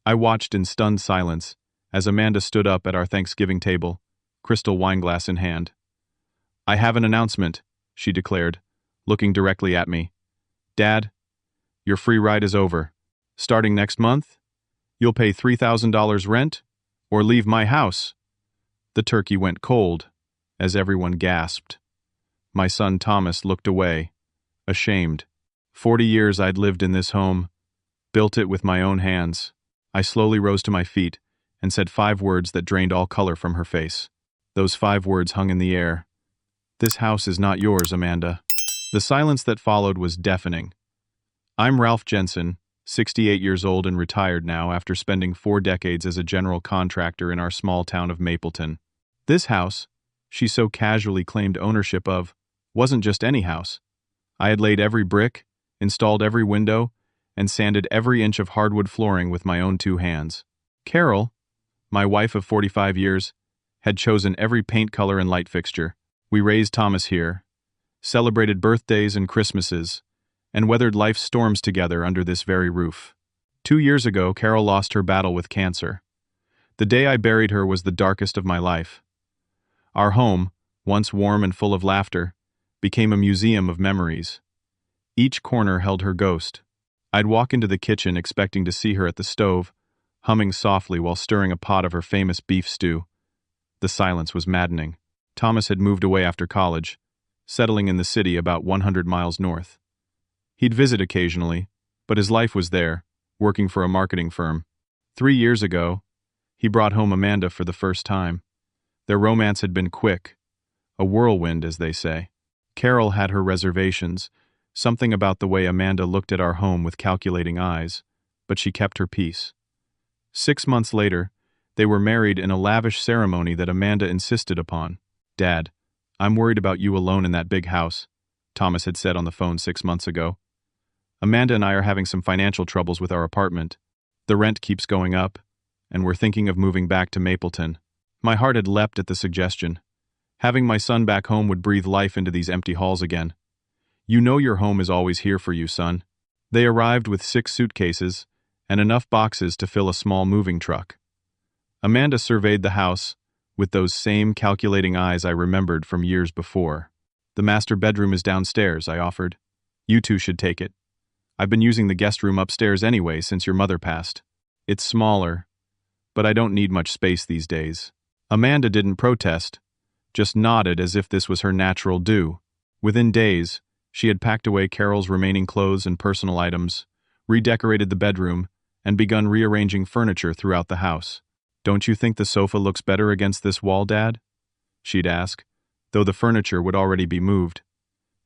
I watched in stunned silence as Amanda stood up at our Thanksgiving table, crystal wineglass in hand. "I have an announcement," she declared, looking directly at me. "Dad, your free ride is over. Starting next month, you'll pay $3,000 rent or leave my house." The turkey went cold as everyone gasped. My son Thomas looked away, ashamed. 40 years I'd lived in this home, built it with my own hands. I slowly rose to my feet and said 5 words that drained all color from her face. Those 5 words hung in the air. "This house is not yours, Amanda." The silence that followed was deafening. I'm Ralph Jensen, 68 years old and retired now after spending 4 decades as a general contractor in our small town of Mapleton. This house, she so casually claimed ownership of, wasn't just any house. I had laid every brick, installed every window, and sanded every inch of hardwood flooring with my own 2 hands. Carol, my wife of 45 years, had chosen every paint color and light fixture. We raised Thomas here, celebrated birthdays and Christmases, and weathered life's storms together under this very roof. 2 years ago, Carol lost her battle with cancer. The day I buried her was the darkest of my life. Our home, once warm and full of laughter, became a museum of memories. Each corner held her ghost. I'd walk into the kitchen expecting to see her at the stove, humming softly while stirring a pot of her famous beef stew. The silence was maddening. Thomas had moved away after college, settling in the city about 100 miles north. He'd visit occasionally, but his life was there, working for a marketing firm. 3 years ago, he brought home Amanda for the first time. Their romance had been quick, a whirlwind, as they say. Carol had her reservations, something about the way Amanda looked at our home with calculating eyes, but she kept her peace. 6 months later, they were married in a lavish ceremony that Amanda insisted upon. "Dad, I'm worried about you alone in that big house," Thomas had said on the phone 6 months ago. "Amanda and I are having some financial troubles with our apartment. The rent keeps going up, and we're thinking of moving back to Mapleton." My heart had leapt at the suggestion. Having my son back home would breathe life into these empty halls again. "You know your home is always here for you, son." They arrived with 6 suitcases and enough boxes to fill a small moving truck. Amanda surveyed the house with those same calculating eyes I remembered from years before. "The master bedroom is downstairs," I offered. "You two should take it. I've been using the guest room upstairs anyway since your mother passed. It's smaller, but I don't need much space these days." Amanda didn't protest, just nodded as if this was her natural due. Within days, she had packed away Carol's remaining clothes and personal items, redecorated the bedroom, and begun rearranging furniture throughout the house. "Don't you think the sofa looks better against this wall, Dad?" she'd ask, though the furniture would already be moved.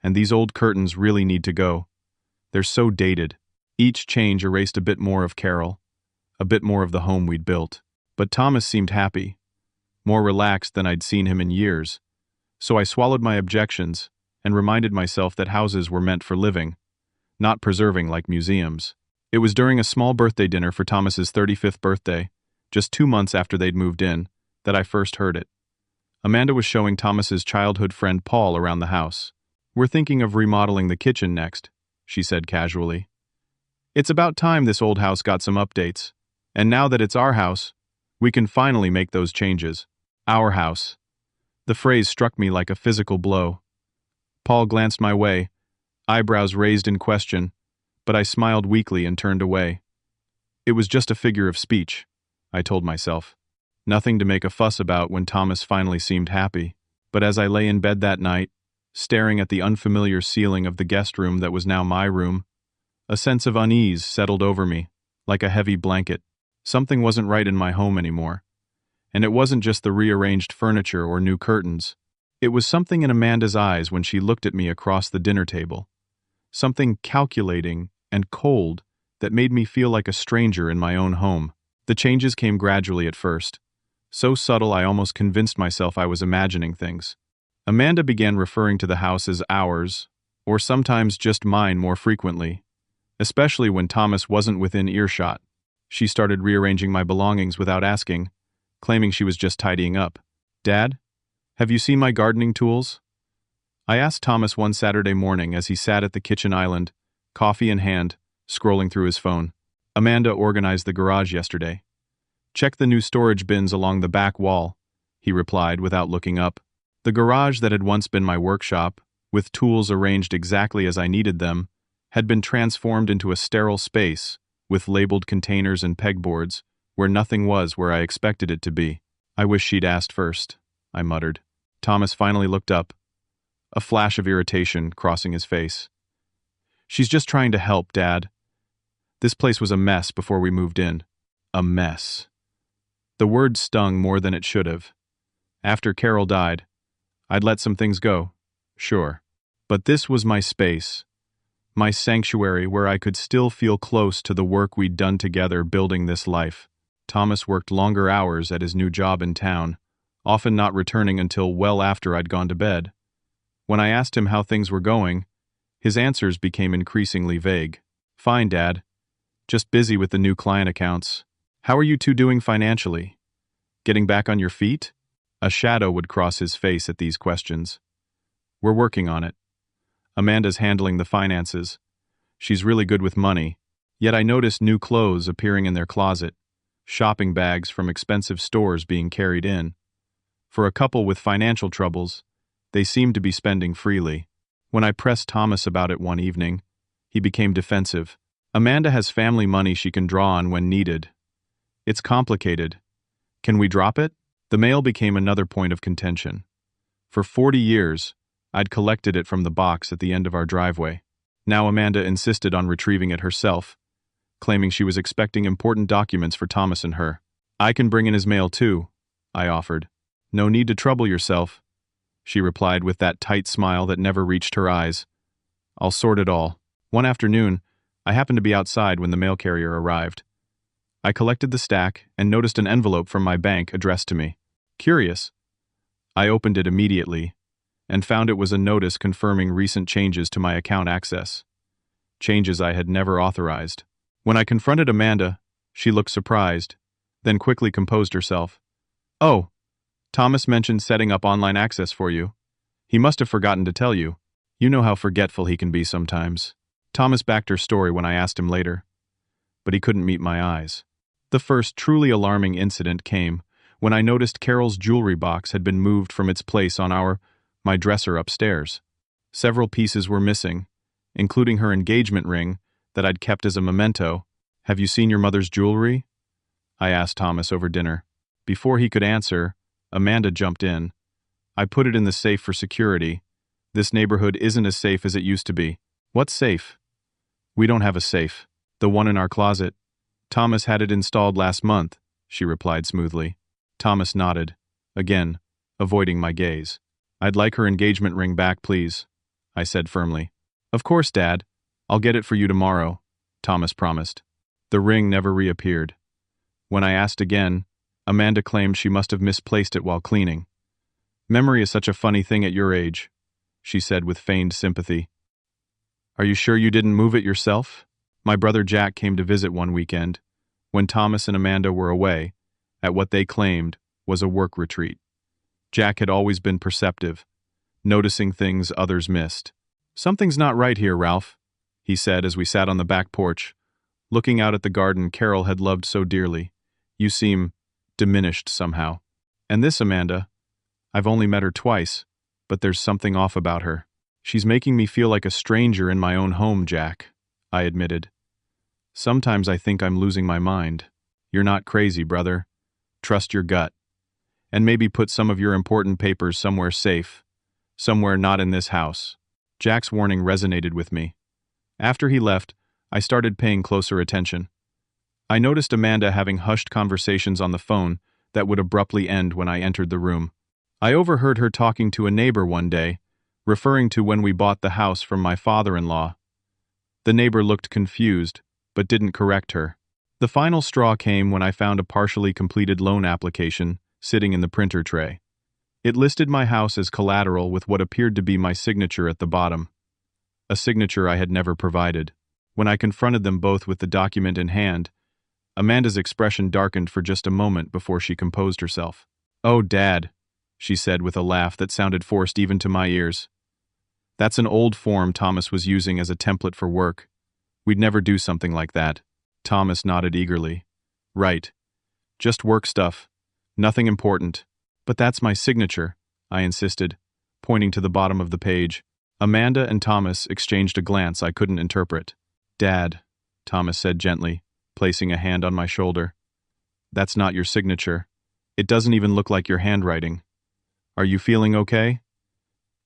"And these old curtains really need to go. They're so dated." Each change erased a bit more of Carol, a bit more of the home we'd built. But Thomas seemed happy, more relaxed than I'd seen him in years. So I swallowed my objections and reminded myself that houses were meant for living, not preserving like museums. It was during a small birthday dinner for Thomas's 35th birthday, just 2 months after they'd moved in, that I first heard it. Amanda was showing Thomas's childhood friend Paul around the house. "We're thinking of remodeling the kitchen next," she said casually. "It's about time this old house got some updates. And now that it's our house, we can finally make those changes." Our house. The phrase struck me like a physical blow. Paul glanced my way, eyebrows raised in question, but I smiled weakly and turned away. It was just a figure of speech, I told myself. Nothing to make a fuss about when Thomas finally seemed happy. But as I lay in bed that night, staring at the unfamiliar ceiling of the guest room that was now my room, a sense of unease settled over me, like a heavy blanket. Something wasn't right in my home anymore. And it wasn't just the rearranged furniture or new curtains. It was something in Amanda's eyes when she looked at me across the dinner table. Something calculating and cold that made me feel like a stranger in my own home. The changes came gradually at first, so subtle I almost convinced myself I was imagining things. Amanda began referring to the house as ours, or sometimes just mine more frequently, especially when Thomas wasn't within earshot. She started rearranging my belongings without asking, claiming she was just tidying up. "Dad, have you seen my gardening tools?" I asked Thomas one Saturday morning as he sat at the kitchen island, coffee in hand, scrolling through his phone. Amanda organized the garage yesterday. Check the new storage bins along the back wall, he replied without looking up. The garage that had once been my workshop, with tools arranged exactly as I needed them, had been transformed into a sterile space, with labeled containers and pegboards, where nothing was where I expected it to be. I wish she'd asked first, I muttered. Thomas finally looked up, a flash of irritation crossing his face. She's just trying to help, Dad. This place was a mess before we moved in. A mess. The word stung more than it should have. After Carol died, I'd let some things go, sure. But this was my space, my sanctuary where I could still feel close to the work we'd done together building this life. Thomas worked longer hours at his new job in town, often not returning until well after I'd gone to bed. When I asked him how things were going, his answers became increasingly vague. Fine, Dad. Just busy with the new client accounts. How are you two doing financially? Getting back on your feet? A shadow would cross his face at these questions. We're working on it. Amanda's handling the finances. She's really good with money. Yet I noticed new clothes appearing in their closet, shopping bags from expensive stores being carried in. For a couple with financial troubles, they seemed to be spending freely. When I pressed Thomas about it one evening, he became defensive. Amanda has family money she can draw on when needed. It's complicated. Can we drop it? The mail became another point of contention. For 40 years, I'd collected it from the box at the end of our driveway. Now Amanda insisted on retrieving it herself, claiming she was expecting important documents for Thomas and her. I can bring in his mail too, I offered. No need to trouble yourself, she replied with that tight smile that never reached her eyes. I'll sort it all. One afternoon, I happened to be outside when the mail carrier arrived. I collected the stack and noticed an envelope from my bank addressed to me. Curious. I opened it immediately and found it was a notice confirming recent changes to my account access. Changes I had never authorized. When I confronted Amanda, she looked surprised, then quickly composed herself. Oh, Thomas mentioned setting up online access for you. He must have forgotten to tell you. You know how forgetful he can be sometimes. Thomas backed her story when I asked him later, but he couldn't meet my eyes. The first truly alarming incident came when I noticed Carol's jewelry box had been moved from its place on my dresser upstairs. Several pieces were missing, including her engagement ring that I'd kept as a memento. Have you seen your mother's jewelry? I asked Thomas over dinner. Before he could answer, Amanda jumped in. I put it in the safe for security. This neighborhood isn't as safe as it used to be. What safe? We don't have a safe. The one in our closet. Thomas had it installed last month, she replied smoothly. Thomas nodded, again, avoiding my gaze. I'd like her engagement ring back, please, I said firmly. Of course, Dad. I'll get it for you tomorrow, Thomas promised. The ring never reappeared. When I asked again, Amanda claimed she must have misplaced it while cleaning. Memory is such a funny thing at your age, she said with feigned sympathy. Are you sure you didn't move it yourself? My brother Jack came to visit one weekend, when Thomas and Amanda were away, at what they claimed was a work retreat. Jack had always been perceptive, noticing things others missed. Something's not right here, Ralph, he said as we sat on the back porch, looking out at the garden Carol had loved so dearly. You seem diminished somehow. And this Amanda, I've only met her twice, but there's something off about her. She's making me feel like a stranger in my own home, Jack, I admitted. Sometimes I think I'm losing my mind. You're not crazy, brother. Trust your gut. And maybe put some of your important papers somewhere safe, somewhere not in this house. Jack's warning resonated with me. After he left, I started paying closer attention. I noticed Amanda having hushed conversations on the phone that would abruptly end when I entered the room. I overheard her talking to a neighbor one day, referring to when we bought the house from my father-in-law. The neighbor looked confused, but didn't correct her. The final straw came when I found a partially completed loan application sitting in the printer tray. It listed my house as collateral with what appeared to be my signature at the bottom. A signature I had never provided. When I confronted them both with the document in hand, Amanda's expression darkened for just a moment before she composed herself. Oh, Dad, she said with a laugh that sounded forced even to my ears. That's an old form Thomas was using as a template for work. We'd never do something like that. Thomas nodded eagerly. Right. Just work stuff. Nothing important. But that's my signature, I insisted, pointing to the bottom of the page. Amanda and Thomas exchanged a glance I couldn't interpret. Dad, Thomas said gently, placing a hand on my shoulder. That's not your signature. It doesn't even look like your handwriting. Are you feeling okay?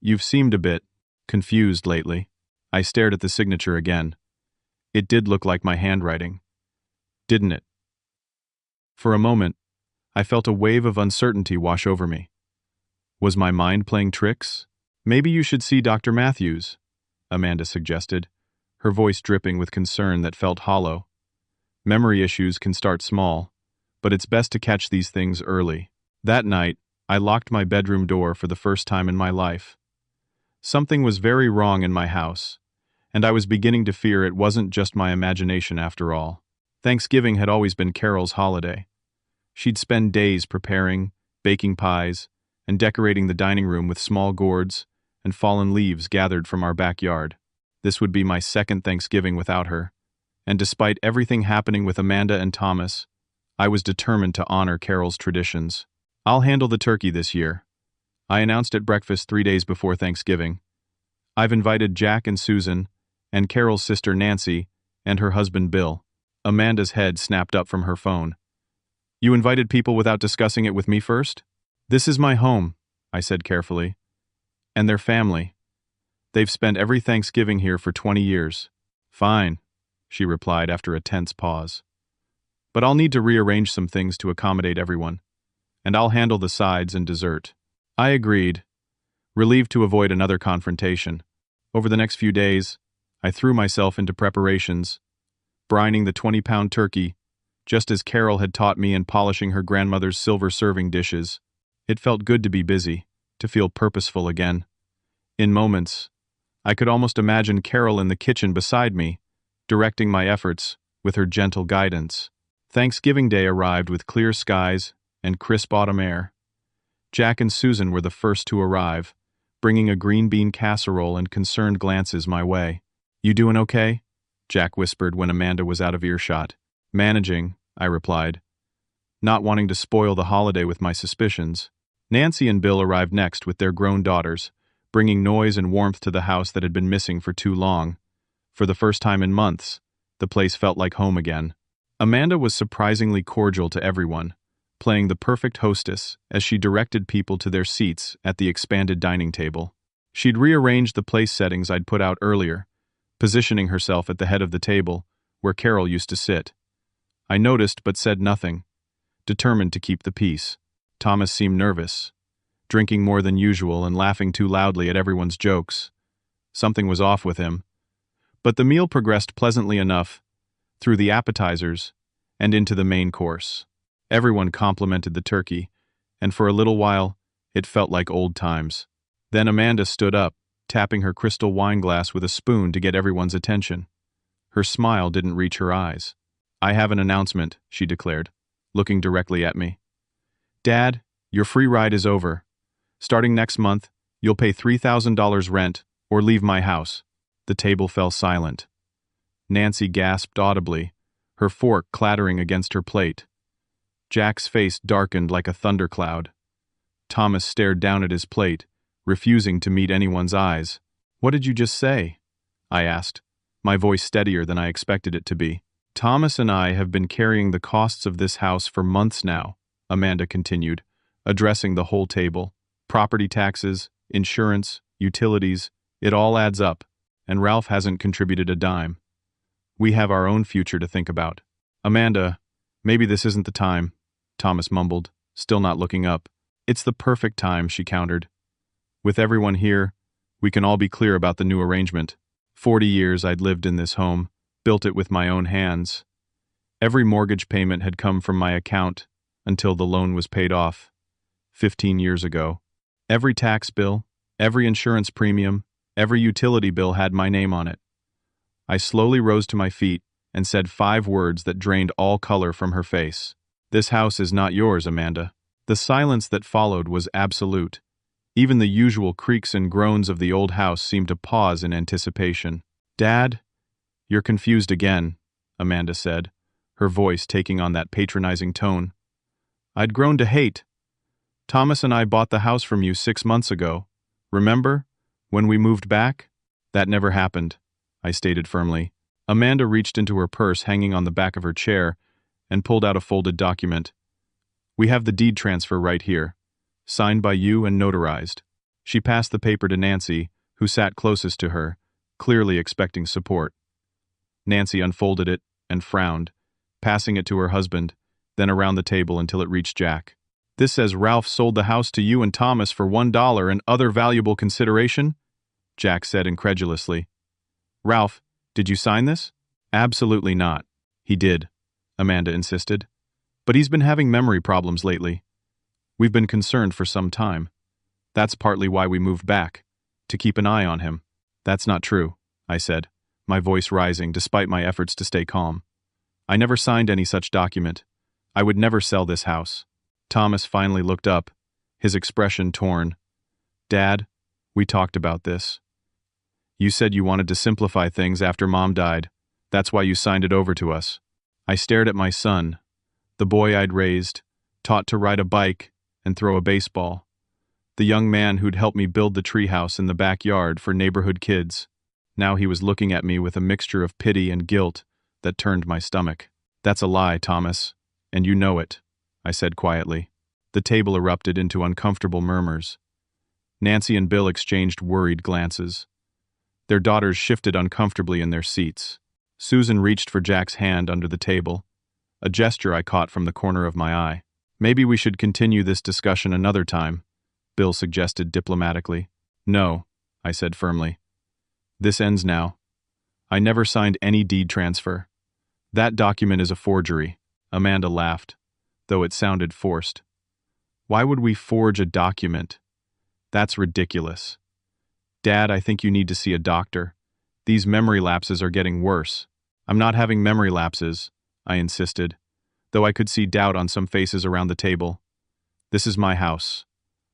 You've seemed a bit confused lately. I stared at the signature again. It did look like my handwriting. Didn't it? For a moment, I felt a wave of uncertainty wash over me. Was my mind playing tricks? Maybe you should see Dr. Matthews, Amanda suggested, her voice dripping with concern that felt hollow. Memory issues can start small, but it's best to catch these things early. That night, I locked my bedroom door for the first time in my life. Something was very wrong in my house, and I was beginning to fear it wasn't just my imagination after all. Thanksgiving had always been Carol's holiday. She'd spend days preparing, baking pies, and decorating the dining room with small gourds and fallen leaves gathered from our backyard. This would be my second Thanksgiving without her, and despite everything happening with Amanda and Thomas, I was determined to honor Carol's traditions. I'll handle the turkey this year, I announced at breakfast 3 days before Thanksgiving. I've invited Jack and Susan, and Carol's sister Nancy, and her husband Bill. Amanda's head snapped up from her phone. You invited people without discussing it with me first? This is my home, I said carefully. And their family. They've spent every Thanksgiving here for 20 years. Fine, she replied after a tense pause. But I'll need to rearrange some things to accommodate everyone, and I'll handle the sides and dessert. I agreed, relieved to avoid another confrontation. Over the next few days, I threw myself into preparations, brining the 20-pound turkey, just as Carol had taught me, and polishing her grandmother's silver serving dishes. It felt good to be busy, to feel purposeful again. In moments, I could almost imagine Carol in the kitchen beside me, directing my efforts with her gentle guidance. Thanksgiving Day arrived with clear skies and crisp autumn air. Jack and Susan were the first to arrive, bringing a green bean casserole and concerned glances my way. You doing okay? Jack whispered when Amanda was out of earshot. Managing, I replied, not wanting to spoil the holiday with my suspicions. Nancy and Bill arrived next with their grown daughters, bringing noise and warmth to the house that had been missing for too long. For the first time in months, the place felt like home again. Amanda was surprisingly cordial to everyone, playing the perfect hostess as she directed people to their seats at the expanded dining table. She'd rearranged the place settings I'd put out earlier, positioning herself at the head of the table, where Carol used to sit. I noticed but said nothing, determined to keep the peace. Thomas seemed nervous, drinking more than usual and laughing too loudly at everyone's jokes. Something was off with him. But the meal progressed pleasantly enough, through the appetizers and into the main course. Everyone complimented the turkey, and for a little while, it felt like old times. Then Amanda stood up, tapping her crystal wine glass with a spoon to get everyone's attention. Her smile didn't reach her eyes. I have an announcement, she declared, looking directly at me. Dad, your free ride is over. Starting next month, you'll pay $3,000 rent or leave my house. The table fell silent. Nancy gasped audibly, her fork clattering against her plate. Jack's face darkened like a thundercloud. Thomas stared down at his plate, refusing to meet anyone's eyes. What did you just say? I asked, my voice steadier than I expected it to be. Thomas and I have been carrying the costs of this house for months now, Amanda continued, addressing the whole table. Property taxes, insurance, utilities, it all adds up, and Ralph hasn't contributed a dime. We have our own future to think about. Amanda, maybe this isn't the time, Thomas mumbled, still not looking up. It's the perfect time, she countered. With everyone here, we can all be clear about the new arrangement. 40 years I'd lived in this home, built it with my own hands. Every mortgage payment had come from my account until the loan was paid off, 15 years ago. Every tax bill, every insurance premium, every utility bill had my name on it. I slowly rose to my feet and said 5 words that drained all color from her face. This house is not yours, Amanda. The silence that followed was absolute. Even the usual creaks and groans of the old house seemed to pause in anticipation. Dad, you're confused again, Amanda said, her voice taking on that patronizing tone. I'd grown to hate. Thomas and I bought the house from you 6 months ago. Remember? When we moved back? That never happened, I stated firmly. Amanda reached into her purse hanging on the back of her chair and pulled out a folded document. We have the deed transfer right here, signed by you and notarized. She passed the paper to Nancy, who sat closest to her, clearly expecting support. Nancy unfolded it and frowned, passing it to her husband, then around the table until it reached Jack. This says Ralph sold the house to you and Thomas for $1 and other valuable consideration? Jack said incredulously. Ralph, did you sign this? Absolutely not. He did, Amanda insisted. But he's been having memory problems lately. We've been concerned for some time. That's partly why we moved back, to keep an eye on him. That's not true, I said, my voice rising despite my efforts to stay calm. I never signed any such document. I would never sell this house. Thomas finally looked up, his expression torn. Dad, we talked about this. You said you wanted to simplify things after Mom died. That's why you signed it over to us. I stared at my son, the boy I'd raised, taught to ride a bike and throw a baseball. The young man who'd helped me build the treehouse in the backyard for neighborhood kids. Now he was looking at me with a mixture of pity and guilt that turned my stomach. That's a lie, Thomas, and you know it, I said quietly. The table erupted into uncomfortable murmurs. Nancy and Bill exchanged worried glances. Their daughters shifted uncomfortably in their seats. Susan reached for Jack's hand under the table, a gesture I caught from the corner of my eye. Maybe we should continue this discussion another time, Bill suggested diplomatically. No, I said firmly. This ends now. I never signed any deed transfer. That document is a forgery. Amanda laughed, though it sounded forced. Why would we forge a document? That's ridiculous. Dad, I think you need to see a doctor. These memory lapses are getting worse. I'm not having memory lapses, I insisted, though I could see doubt on some faces around the table. This is my house.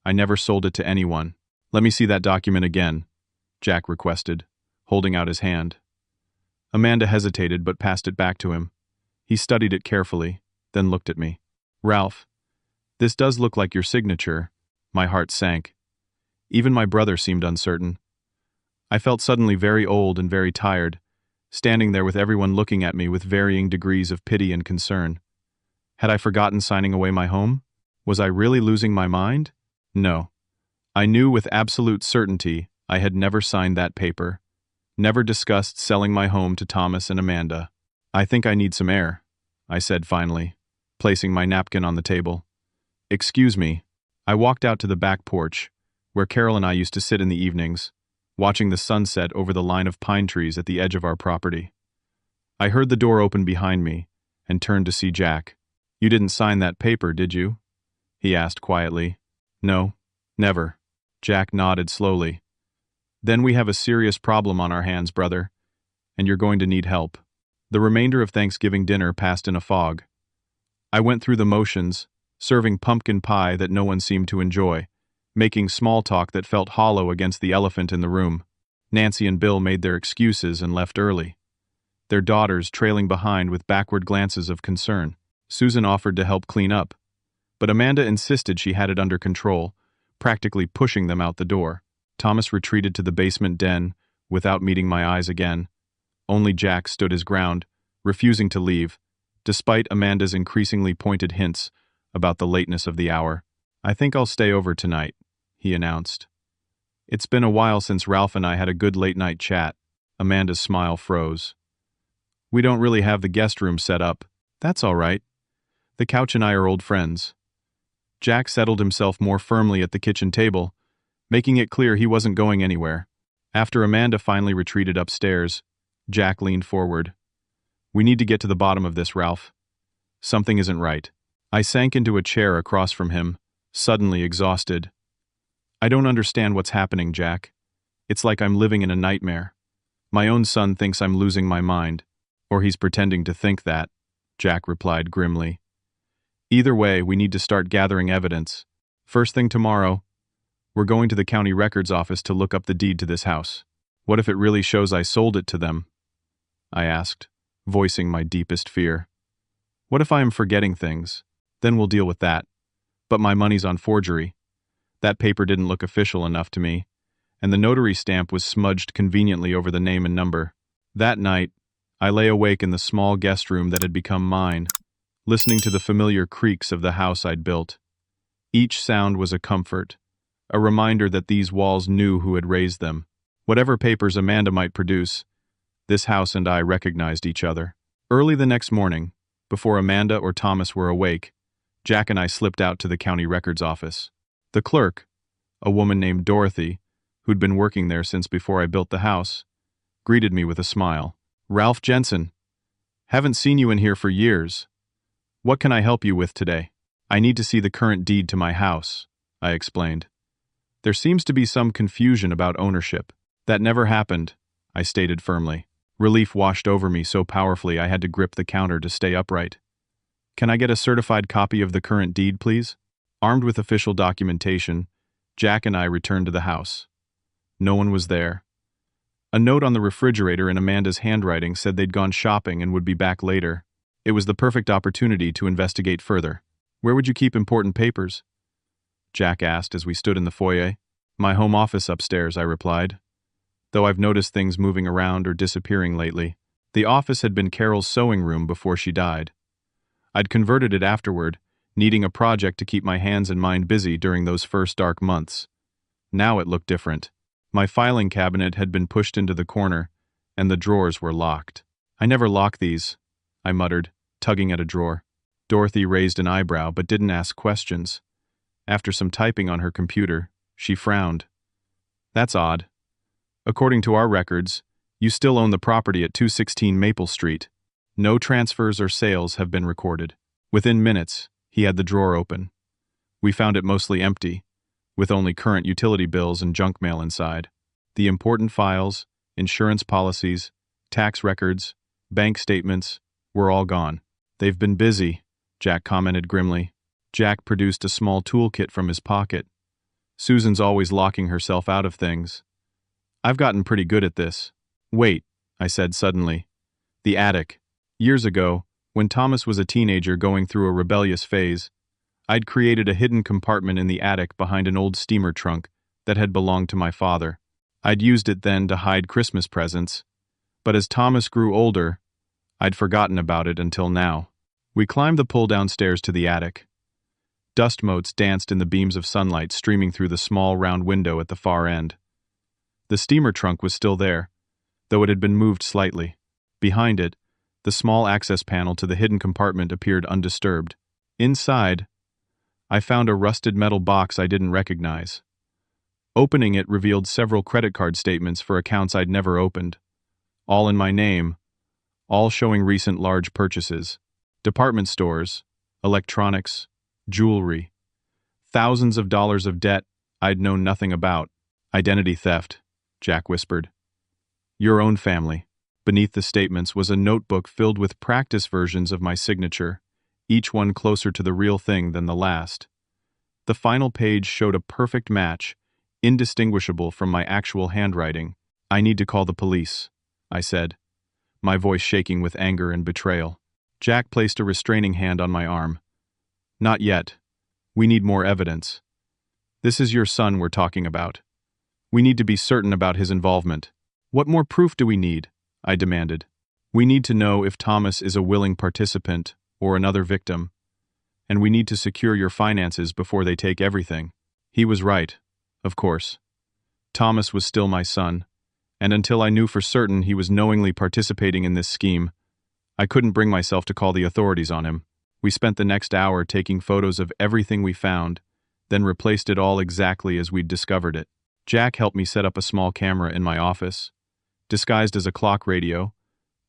I never sold it to anyone. Let me see that document again, Jack requested, holding out his hand. Amanda hesitated but passed it back to him. He studied it carefully, then looked at me. Ralph, this does look like your signature. My heart sank. Even my brother seemed uncertain. I felt suddenly very old and very tired, standing there with everyone looking at me with varying degrees of pity and concern. Had I forgotten signing away my home? Was I really losing my mind? No. I knew with absolute certainty I had never signed that paper, never discussed selling my home to Thomas and Amanda. I think I need some air, I said finally, placing my napkin on the table. Excuse me. I walked out to the back porch, where Carol and I used to sit in the evenings, watching the sunset over the line of pine trees at the edge of our property. I heard the door open behind me and turned to see Jack. You didn't sign that paper, did you? He asked quietly. No, never. Jack nodded slowly. Then we have a serious problem on our hands, brother, and you're going to need help. The remainder of Thanksgiving dinner passed in a fog. I went through the motions, serving pumpkin pie that no one seemed to enjoy, making small talk that felt hollow against the elephant in the room. Nancy and Bill made their excuses and left early, their daughters trailing behind with backward glances of concern. Susan offered to help clean up, but Amanda insisted she had it under control, practically pushing them out the door. Thomas retreated to the basement den without meeting my eyes again. Only Jack stood his ground, refusing to leave, despite Amanda's increasingly pointed hints about the lateness of the hour. I think I'll stay over tonight, he announced. It's been a while since Ralph and I had a good late-night chat. Amanda's smile froze. We don't really have the guest room set up. That's all right. The couch and I are old friends. Jack settled himself more firmly at the kitchen table, making it clear he wasn't going anywhere. After Amanda finally retreated upstairs, Jack leaned forward. We need to get to the bottom of this, Ralph. Something isn't right. I sank into a chair across from him, suddenly exhausted. I don't understand what's happening, Jack. It's like I'm living in a nightmare. My own son thinks I'm losing my mind, or he's pretending to think that, Jack replied grimly. Either way, we need to start gathering evidence. First thing tomorrow, we're going to the county records office to look up the deed to this house. What if it really shows I sold it to them? I asked, voicing my deepest fear. What if I am forgetting things? Then we'll deal with that. But my money's on forgery. That paper didn't look official enough to me, and the notary stamp was smudged conveniently over the name and number. That night, I lay awake in the small guest room that had become mine, listening to the familiar creaks of the house I'd built. Each sound was a comfort, a reminder that these walls knew who had raised them. Whatever papers Amanda might produce, this house and I recognized each other. Early the next morning, before Amanda or Thomas were awake, Jack and I slipped out to the county records office. The clerk, a woman named Dorothy, who'd been working there since before I built the house, greeted me with a smile. "Ralph Jensen. Haven't seen you in here for years. What can I help you with today?" "I need to see the current deed to my house," I explained. "There seems to be some confusion about ownership." "That never happened," I stated firmly. Relief washed over me so powerfully I had to grip the counter to stay upright. "Can I get a certified copy of the current deed, please?" Armed with official documentation, Jack and I returned to the house. No one was there. A note on the refrigerator in Amanda's handwriting said they'd gone shopping and would be back later. It was the perfect opportunity to investigate further. "Where would you keep important papers?" Jack asked as we stood in the foyer. "My home office upstairs," I replied, though I've noticed things moving around or disappearing lately. The office had been Carol's sewing room before she died. I'd converted it afterward, needing a project to keep my hands and mind busy during those first dark months. Now it looked different. My filing cabinet had been pushed into the corner, and the drawers were locked. "I never lock these," I muttered, tugging at a drawer. Dorothy raised an eyebrow but didn't ask questions. After some typing on her computer, she frowned. "That's odd. According to our records, you still own the property at 216 Maple Street. No transfers or sales have been recorded." Within minutes, he had the drawer open. We found it mostly empty, with only current utility bills and junk mail inside. The important files, insurance policies, tax records, bank statements, were all gone. "They've been busy," Jack commented grimly. Jack produced a small toolkit from his pocket. "Susan's always locking herself out of things. I've gotten pretty good at this." "Wait," I said suddenly. "The attic. Years ago, when Thomas was a teenager going through a rebellious phase, I'd created a hidden compartment in the attic behind an old steamer trunk that had belonged to my father. I'd used it then to hide Christmas presents, but as Thomas grew older, I'd forgotten about it until now." We climbed the pull-down stairs to the attic. Dust motes danced in the beams of sunlight streaming through the small round window at the far end. The steamer trunk was still there, though it had been moved slightly. Behind it, the small access panel to the hidden compartment appeared undisturbed. Inside, I found a rusted metal box I didn't recognize. Opening it revealed several credit card statements for accounts I'd never opened, all in my name, all showing recent large purchases. Department stores, electronics, jewelry. Thousands of dollars of debt I'd known nothing about. "Identity theft," Jack whispered. "Your own family." Beneath the statements was a notebook filled with practice versions of my signature, each one closer to the real thing than the last. The final page showed a perfect match, indistinguishable from my actual handwriting. "I need to call the police," I said, my voice shaking with anger and betrayal. Jack placed a restraining hand on my arm. "Not yet. We need more evidence. This is your son we're talking about. We need to be certain about his involvement." "What more proof do we need?" I demanded. "We need to know if Thomas is a willing participant or another victim, and we need to secure your finances before they take everything." He was right, of course. Thomas was still my son, and until I knew for certain he was knowingly participating in this scheme, I couldn't bring myself to call the authorities on him. We spent the next hour taking photos of everything we found, then replaced it all exactly as we'd discovered it. Jack helped me set up a small camera in my office, disguised as a clock radio,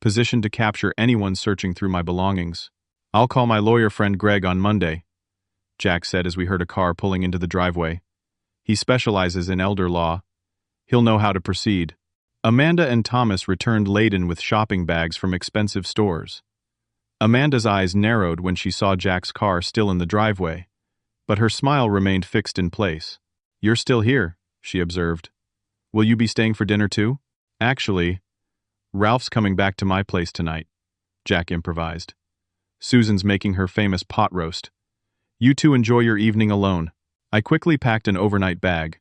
positioned to capture anyone searching through my belongings. "I'll call my lawyer friend Greg on Monday," Jack said as we heard a car pulling into the driveway. "He specializes in elder law. He'll know how to proceed." Amanda and Thomas returned laden with shopping bags from expensive stores. Amanda's eyes narrowed when she saw Jack's car still in the driveway, but her smile remained fixed in place. "You're still here," she observed. "Will you be staying for dinner too?" "Actually, Ralph's coming back to my place tonight," Jack improvised. Susan's making her famous pot roast. You two enjoy your evening alone. I quickly packed an overnight bag,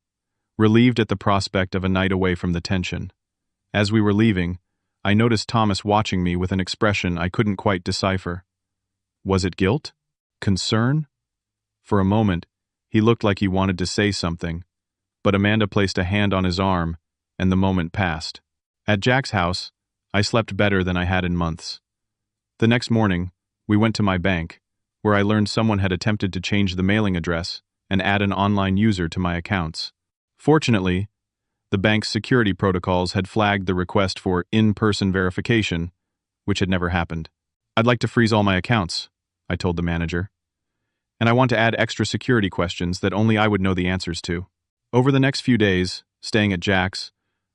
relieved at the prospect of a night away from the tension. As we were leaving, I noticed Thomas watching me with an expression I couldn't quite decipher. Was it guilt? Concern? For a moment, he looked like he wanted to say something, but Amanda placed a hand on his arm, and the moment passed. At Jack's house, I slept better than I had in months. The next morning, we went to my bank, where I learned someone had attempted to change the mailing address and add an online user to my accounts. Fortunately, the bank's security protocols had flagged the request for in-person verification, which had never happened. I'd like to freeze all my accounts, I told the manager. And I want to add extra security questions that only I would know the answers to. Over the next few days, staying at Jack's,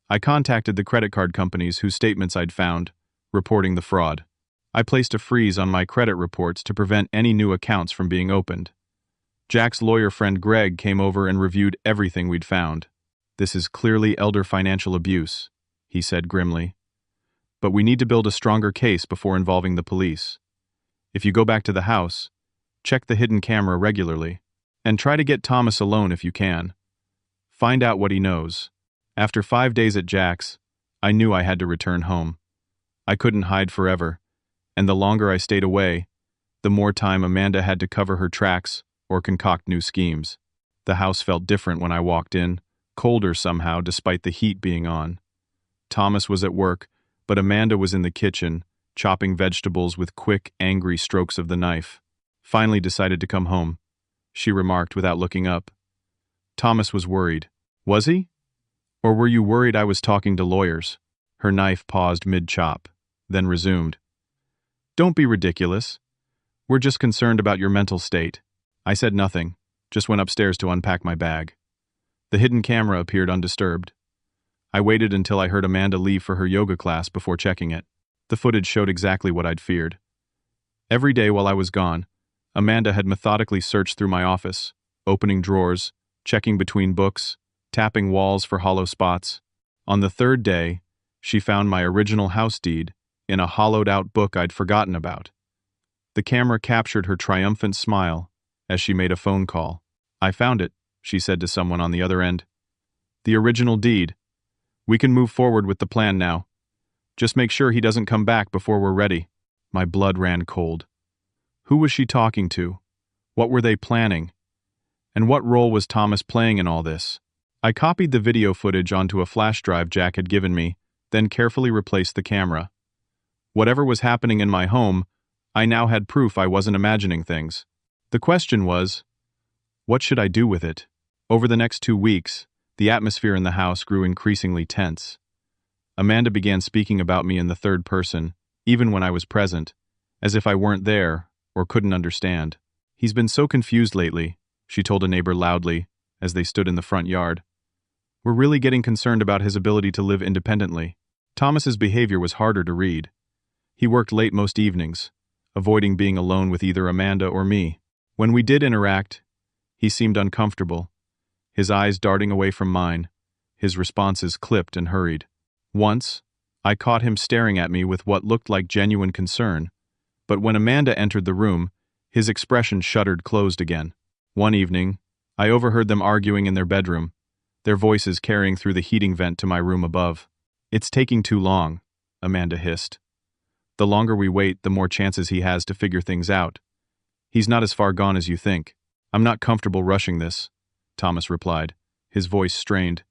I contacted the credit card companies whose statements I'd found, reporting the fraud. I placed a freeze on my credit reports to prevent any new accounts from being opened. Jack's lawyer friend Greg came over and reviewed everything we'd found. This is clearly elder financial abuse, he said grimly. But we need to build a stronger case before involving the police. If you go back to the house, check the hidden camera regularly, and try to get Thomas alone if you can. Find out what he knows. After 5 days at Jack's, I knew I had to return home. I couldn't hide forever, and the longer I stayed away, the more time Amanda had to cover her tracks or concoct new schemes. The house felt different when I walked in, colder somehow despite the heat being on. Thomas was at work, but Amanda was in the kitchen, chopping vegetables with quick, angry strokes of the knife. Finally decided to come home, she remarked without looking up. Thomas was worried. Was he? Or were you worried I was talking to lawyers? Her knife paused mid-chop, then resumed. Don't be ridiculous. We're just concerned about your mental state. I said nothing, just went upstairs to unpack my bag. The hidden camera appeared undisturbed. I waited until I heard Amanda leave for her yoga class before checking it. The footage showed exactly what I'd feared. Every day while I was gone, Amanda had methodically searched through my office, opening drawers, checking between books, tapping walls for hollow spots. On the third day, she found my original house deed in a hollowed-out book I'd forgotten about. The camera captured her triumphant smile as she made a phone call. I found it, she said to someone on the other end. The original deed. We can move forward with the plan now. Just make sure he doesn't come back before we're ready. My blood ran cold. Who was she talking to? What were they planning? And what role was Thomas playing in all this? I copied the video footage onto a flash drive Jack had given me, then carefully replaced the camera. Whatever was happening in my home, I now had proof I wasn't imagining things. The question was, what should I do with it? Over the next 2 weeks, the atmosphere in the house grew increasingly tense. Amanda began speaking about me in the third person, even when I was present, as if I weren't there or couldn't understand. He's been so confused lately, she told a neighbor loudly, as they stood in the front yard. We're really getting concerned about his ability to live independently. Thomas's behavior was harder to read. He worked late most evenings, avoiding being alone with either Amanda or me. When we did interact, he seemed uncomfortable, his eyes darting away from mine, his responses clipped and hurried. Once, I caught him staring at me with what looked like genuine concern, but when Amanda entered the room, his expression shuttered closed again. One evening, I overheard them arguing in their bedroom, their voices carrying through the heating vent to my room above. It's taking too long, Amanda hissed. The longer we wait, the more chances he has to figure things out. He's not as far gone as you think. I'm not comfortable rushing this, Thomas replied, his voice strained.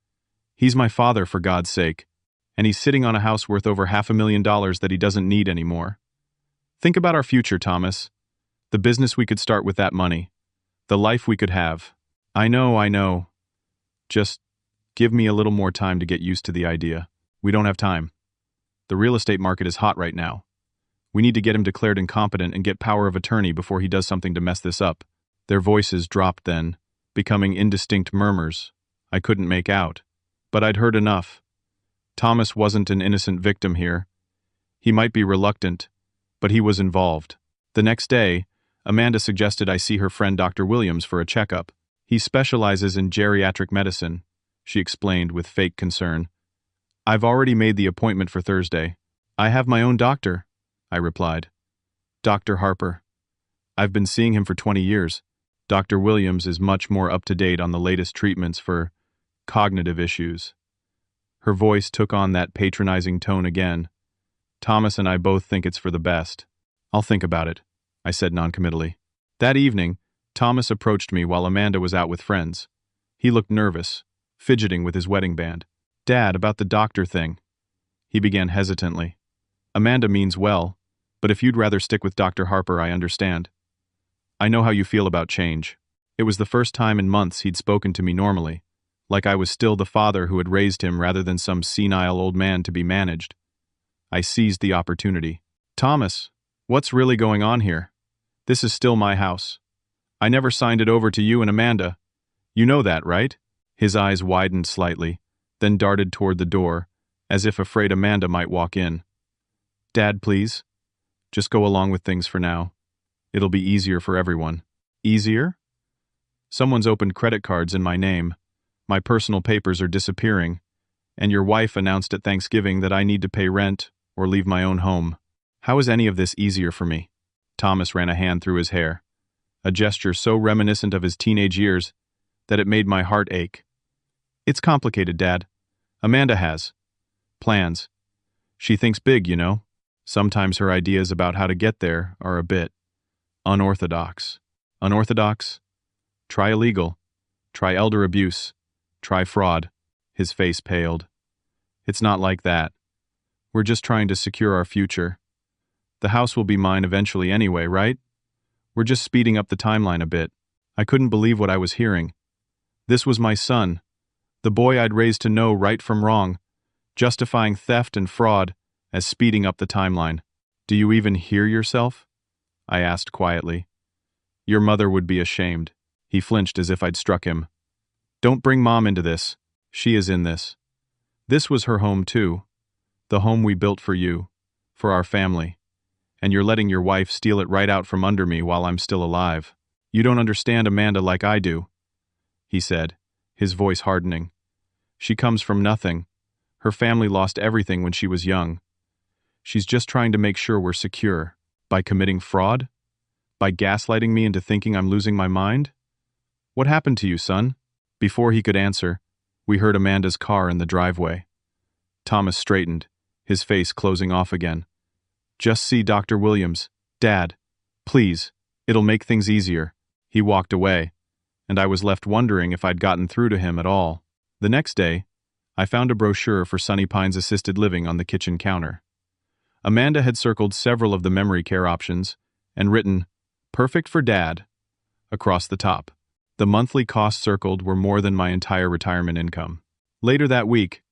He's my father, for God's sake, and he's sitting on a house worth over $500,000 that he doesn't need anymore. Think about our future, Thomas. The business we could start with that money. The life we could have. I know. Just give me a little more time to get used to the idea. We don't have time. The real estate market is hot right now. We need to get him declared incompetent and get power of attorney before he does something to mess this up. Their voices dropped then, becoming indistinct murmurs. I couldn't make out. But I'd heard enough. Thomas wasn't an innocent victim here. He might be reluctant, but he was involved. The next day, Amanda suggested I see her friend Dr. Williams for a checkup. He specializes in geriatric medicine, she explained with fake concern. I've already made the appointment for Thursday. I have my own doctor, I replied. Dr. Harper. I've been seeing him for 20 years. Dr. Williams is much more up to date on the latest treatments for cognitive issues. Her voice took on that patronizing tone again. Thomas and I both think it's for the best. I'll think about it, I said noncommittally. That evening, Thomas approached me while Amanda was out with friends. He looked nervous, fidgeting with his wedding band. Dad, about the doctor thing. He began hesitantly. Amanda means well, but if you'd rather stick with Dr. Harper, I understand. I know how you feel about change. It was the first time in months he'd spoken to me normally, like I was still the father who had raised him rather than some senile old man to be managed. I seized the opportunity. Thomas, what's really going on here? This is still my house. I never signed it over to you and Amanda. You know that, right? His eyes widened slightly, then darted toward the door, as if afraid Amanda might walk in. Dad, please. Just go along with things for now. It'll be easier for everyone. Easier? Someone's opened credit cards in my name. My personal papers are disappearing, and your wife announced at Thanksgiving that I need to pay rent or leave my own home. How is any of this easier for me? Thomas ran a hand through his hair, a gesture so reminiscent of his teenage years that it made my heart ache. It's complicated, Dad. Amanda has plans. She thinks big, you know. Sometimes her ideas about how to get there are a bit unorthodox. Unorthodox? Try illegal. Try elder abuse. Try fraud. His face paled. It's not like that. We're just trying to secure our future. The house will be mine eventually anyway, right? We're just speeding up the timeline a bit. I couldn't believe what I was hearing. This was my son, the boy I'd raised to know right from wrong, justifying theft and fraud as speeding up the timeline. Do you even hear yourself? I asked quietly. Your mother would be ashamed. He flinched as if I'd struck him. Don't bring Mom into this. She is in this. This was her home too. The home we built for you, for our family. And you're letting your wife steal it right out from under me while I'm still alive. You don't understand Amanda like I do, he said, his voice hardening. She comes from nothing. Her family lost everything when she was young. She's just trying to make sure we're secure. By committing fraud? By gaslighting me into thinking I'm losing my mind? What happened to you, son? Before he could answer, we heard Amanda's car in the driveway. Thomas straightened, his face closing off again. Just see Dr. Williams. Dad, please, it'll make things easier. He walked away, and I was left wondering if I'd gotten through to him at all. The next day, I found a brochure for Sunny Pines Assisted Living on the kitchen counter. Amanda had circled several of the memory care options and written, "Perfect for Dad," across the top. The monthly costs circled were more than my entire retirement income. Later that week,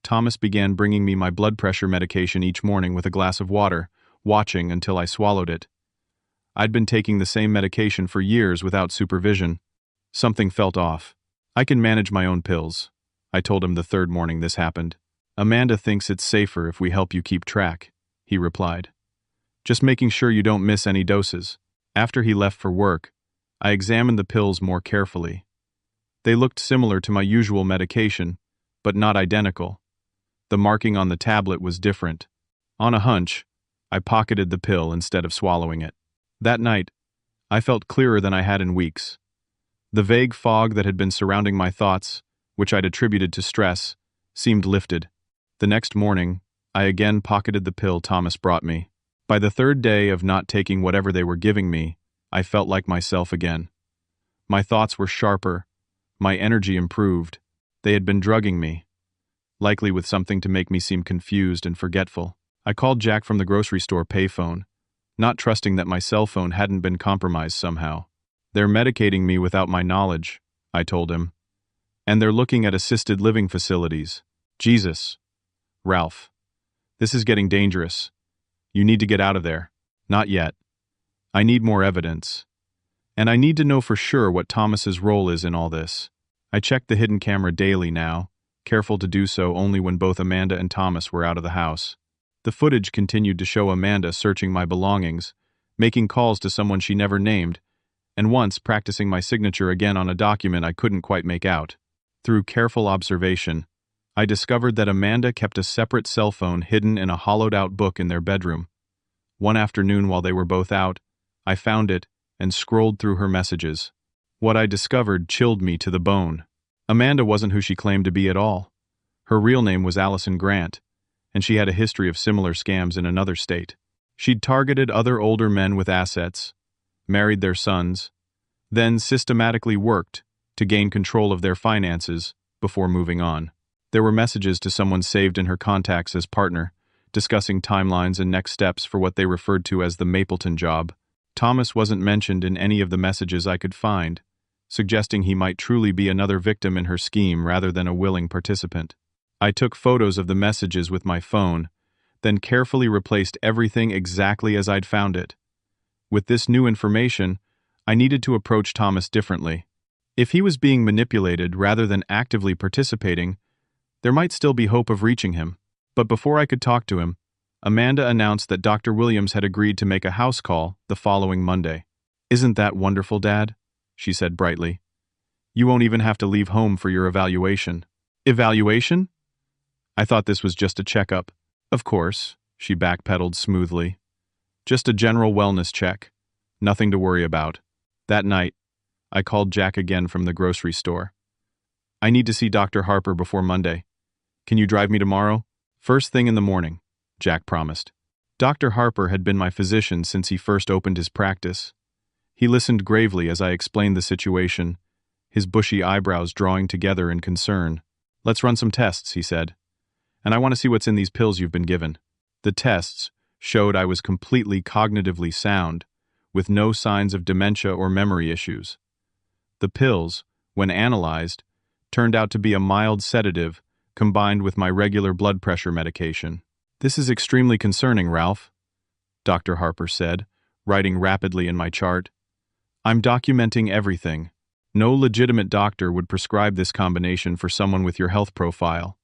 Thomas began bringing me my blood pressure medication each morning with a glass of water, watching until I swallowed it. I'd been taking the same medication for years without supervision. Something felt off. I can manage my own pills, I told him the third morning this happened. Amanda thinks it's safer if we help you keep track, he replied. Just making sure you don't miss any doses. After he left for work, I examined the pills more carefully. They looked similar to my usual medication, but not identical. The marking on the tablet was different. On a hunch, I pocketed the pill instead of swallowing it. That night, I felt clearer than I had in weeks. The vague fog that had been surrounding my thoughts, which I'd attributed to stress, seemed lifted. The next morning, I again pocketed the pill Thomas brought me. By the third day of not taking whatever they were giving me, I felt like myself again. My thoughts were sharper, my energy improved. They had been drugging me, likely with something to make me seem confused and forgetful. I called Jack from the grocery store payphone, not trusting that my cell phone hadn't been compromised somehow. They're medicating me without my knowledge, I told him. And they're looking at assisted living facilities. Jesus. Ralph. This is getting dangerous. You need to get out of there. Not yet. I need more evidence. And I need to know for sure what Thomas's role is in all this. I checked the hidden camera daily now, careful to do so only when both Amanda and Thomas were out of the house. The footage continued to show Amanda searching my belongings, making calls to someone she never named, and once practicing my signature again on a document I couldn't quite make out. Through careful observation, I discovered that Amanda kept a separate cell phone hidden in a hollowed-out book in their bedroom. One afternoon while they were both out, I found it and scrolled through her messages. What I discovered chilled me to the bone. Amanda wasn't who she claimed to be at all. Her real name was Allison Grant, and she had a history of similar scams in another state. She'd targeted other older men with assets, married their sons, then systematically worked to gain control of their finances before moving on. There were messages to someone saved in her contacts as partner, discussing timelines and next steps for what they referred to as the Mapleton job. Thomas wasn't mentioned in any of the messages I could find, suggesting he might truly be another victim in her scheme rather than a willing participant. I took photos of the messages with my phone, then carefully replaced everything exactly as I'd found it. With this new information, I needed to approach Thomas differently. If he was being manipulated rather than actively participating, there might still be hope of reaching him. But before I could talk to him, Amanda announced that Dr. Williams had agreed to make a house call the following Monday. "Isn't that wonderful, Dad?" she said brightly. "You won't even have to leave home for your evaluation." "Evaluation?" I thought this was just a checkup. "Of course," she backpedaled smoothly. "Just a general wellness check. Nothing to worry about." That night, I called Jack again from the grocery store. "I need to see Dr. Harper before Monday. Can you drive me tomorrow?" "First thing in the morning," Jack promised. Dr. Harper had been my physician since he first opened his practice. He listened gravely as I explained the situation, his bushy eyebrows drawing together in concern. "Let's run some tests," he said. "And I want to see what's in these pills you've been given." The tests showed I was completely cognitively sound, with no signs of dementia or memory issues. The pills, when analyzed, turned out to be a mild sedative combined with my regular blood pressure medication. "This is extremely concerning, Ralph," Dr. Harper said, writing rapidly in my chart. "I'm documenting everything. No legitimate doctor would prescribe this combination for someone with your health profile.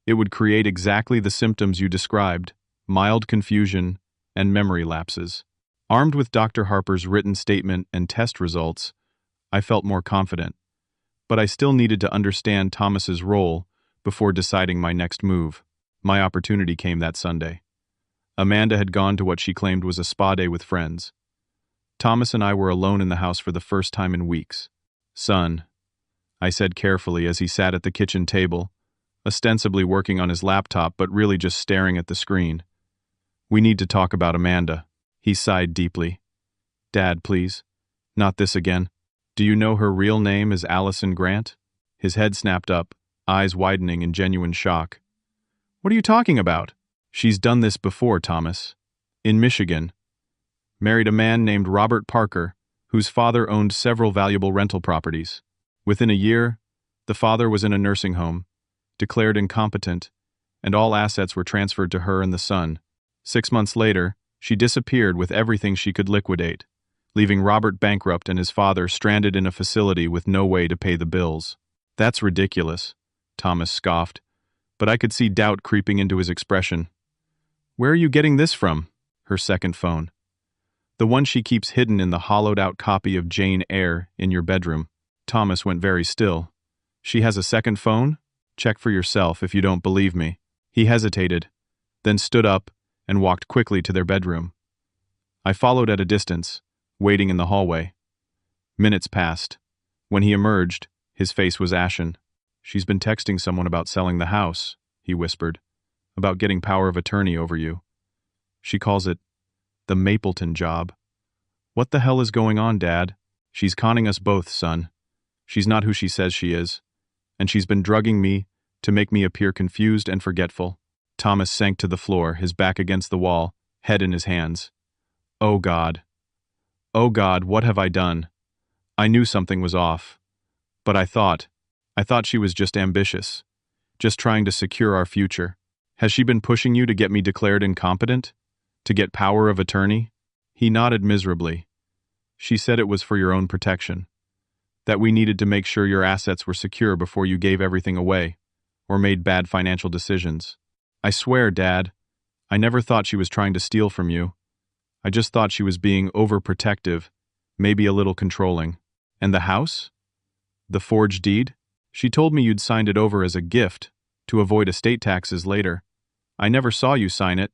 It would create exactly the symptoms you described: mild confusion and memory lapses." Armed with Dr. Harper's written statement and test results, I felt more confident, but I still needed to understand Thomas's role before deciding my next move. My opportunity came that Sunday. Amanda had gone to what she claimed was a spa day with friends. Thomas and I were alone in the house for the first time in weeks. "Son," I said carefully as he sat at the kitchen table, ostensibly working on his laptop but really just staring at the screen. "We need to talk about Amanda." He sighed deeply. "Dad, please. Not this again. Do you know her real name is Allison Grant?" His head snapped up, eyes widening in genuine shock. "What are you talking about?" "She's done this before, Thomas. In Michigan. Married a man named Robert Parker, whose father owned several valuable rental properties. Within a year, the father was in a nursing home, declared incompetent, and all assets were transferred to her and the son. 6 months later, she disappeared with everything she could liquidate, leaving Robert bankrupt and his father stranded in a facility with no way to pay the bills." "That's ridiculous," Thomas scoffed, but I could see doubt creeping into his expression. "Where are you getting this from?" "Her second phone. The one she keeps hidden in the hollowed-out copy of Jane Eyre in your bedroom." Thomas went very still. "She has a second phone? Check for yourself if you don't believe me." He hesitated, then stood up and walked quickly to their bedroom. I followed at a distance, waiting in the hallway. Minutes passed. When he emerged, his face was ashen. "She's been texting someone about selling the house," he whispered, "about getting power of attorney over you. She calls it the Mapleton job." "What the hell is going on, Dad?" "She's conning us both, son. She's not who she says she is, and she's been drugging me to make me appear confused and forgetful." Thomas sank to the floor, his back against the wall, head in his hands. "Oh God. Oh God, what have I done? I knew something was off. But I thought she was just ambitious, just trying to secure our future. Has she been pushing you to get me declared incompetent? To get power of attorney?" He nodded miserably. "She said it was for your own protection. That we needed to make sure your assets were secure before you gave everything away, or made bad financial decisions. I swear, Dad, I never thought she was trying to steal from you. I just thought she was being overprotective, maybe a little controlling." "And the house? The forged deed? She told me you'd signed it over as a gift, to avoid estate taxes later. I never saw you sign it,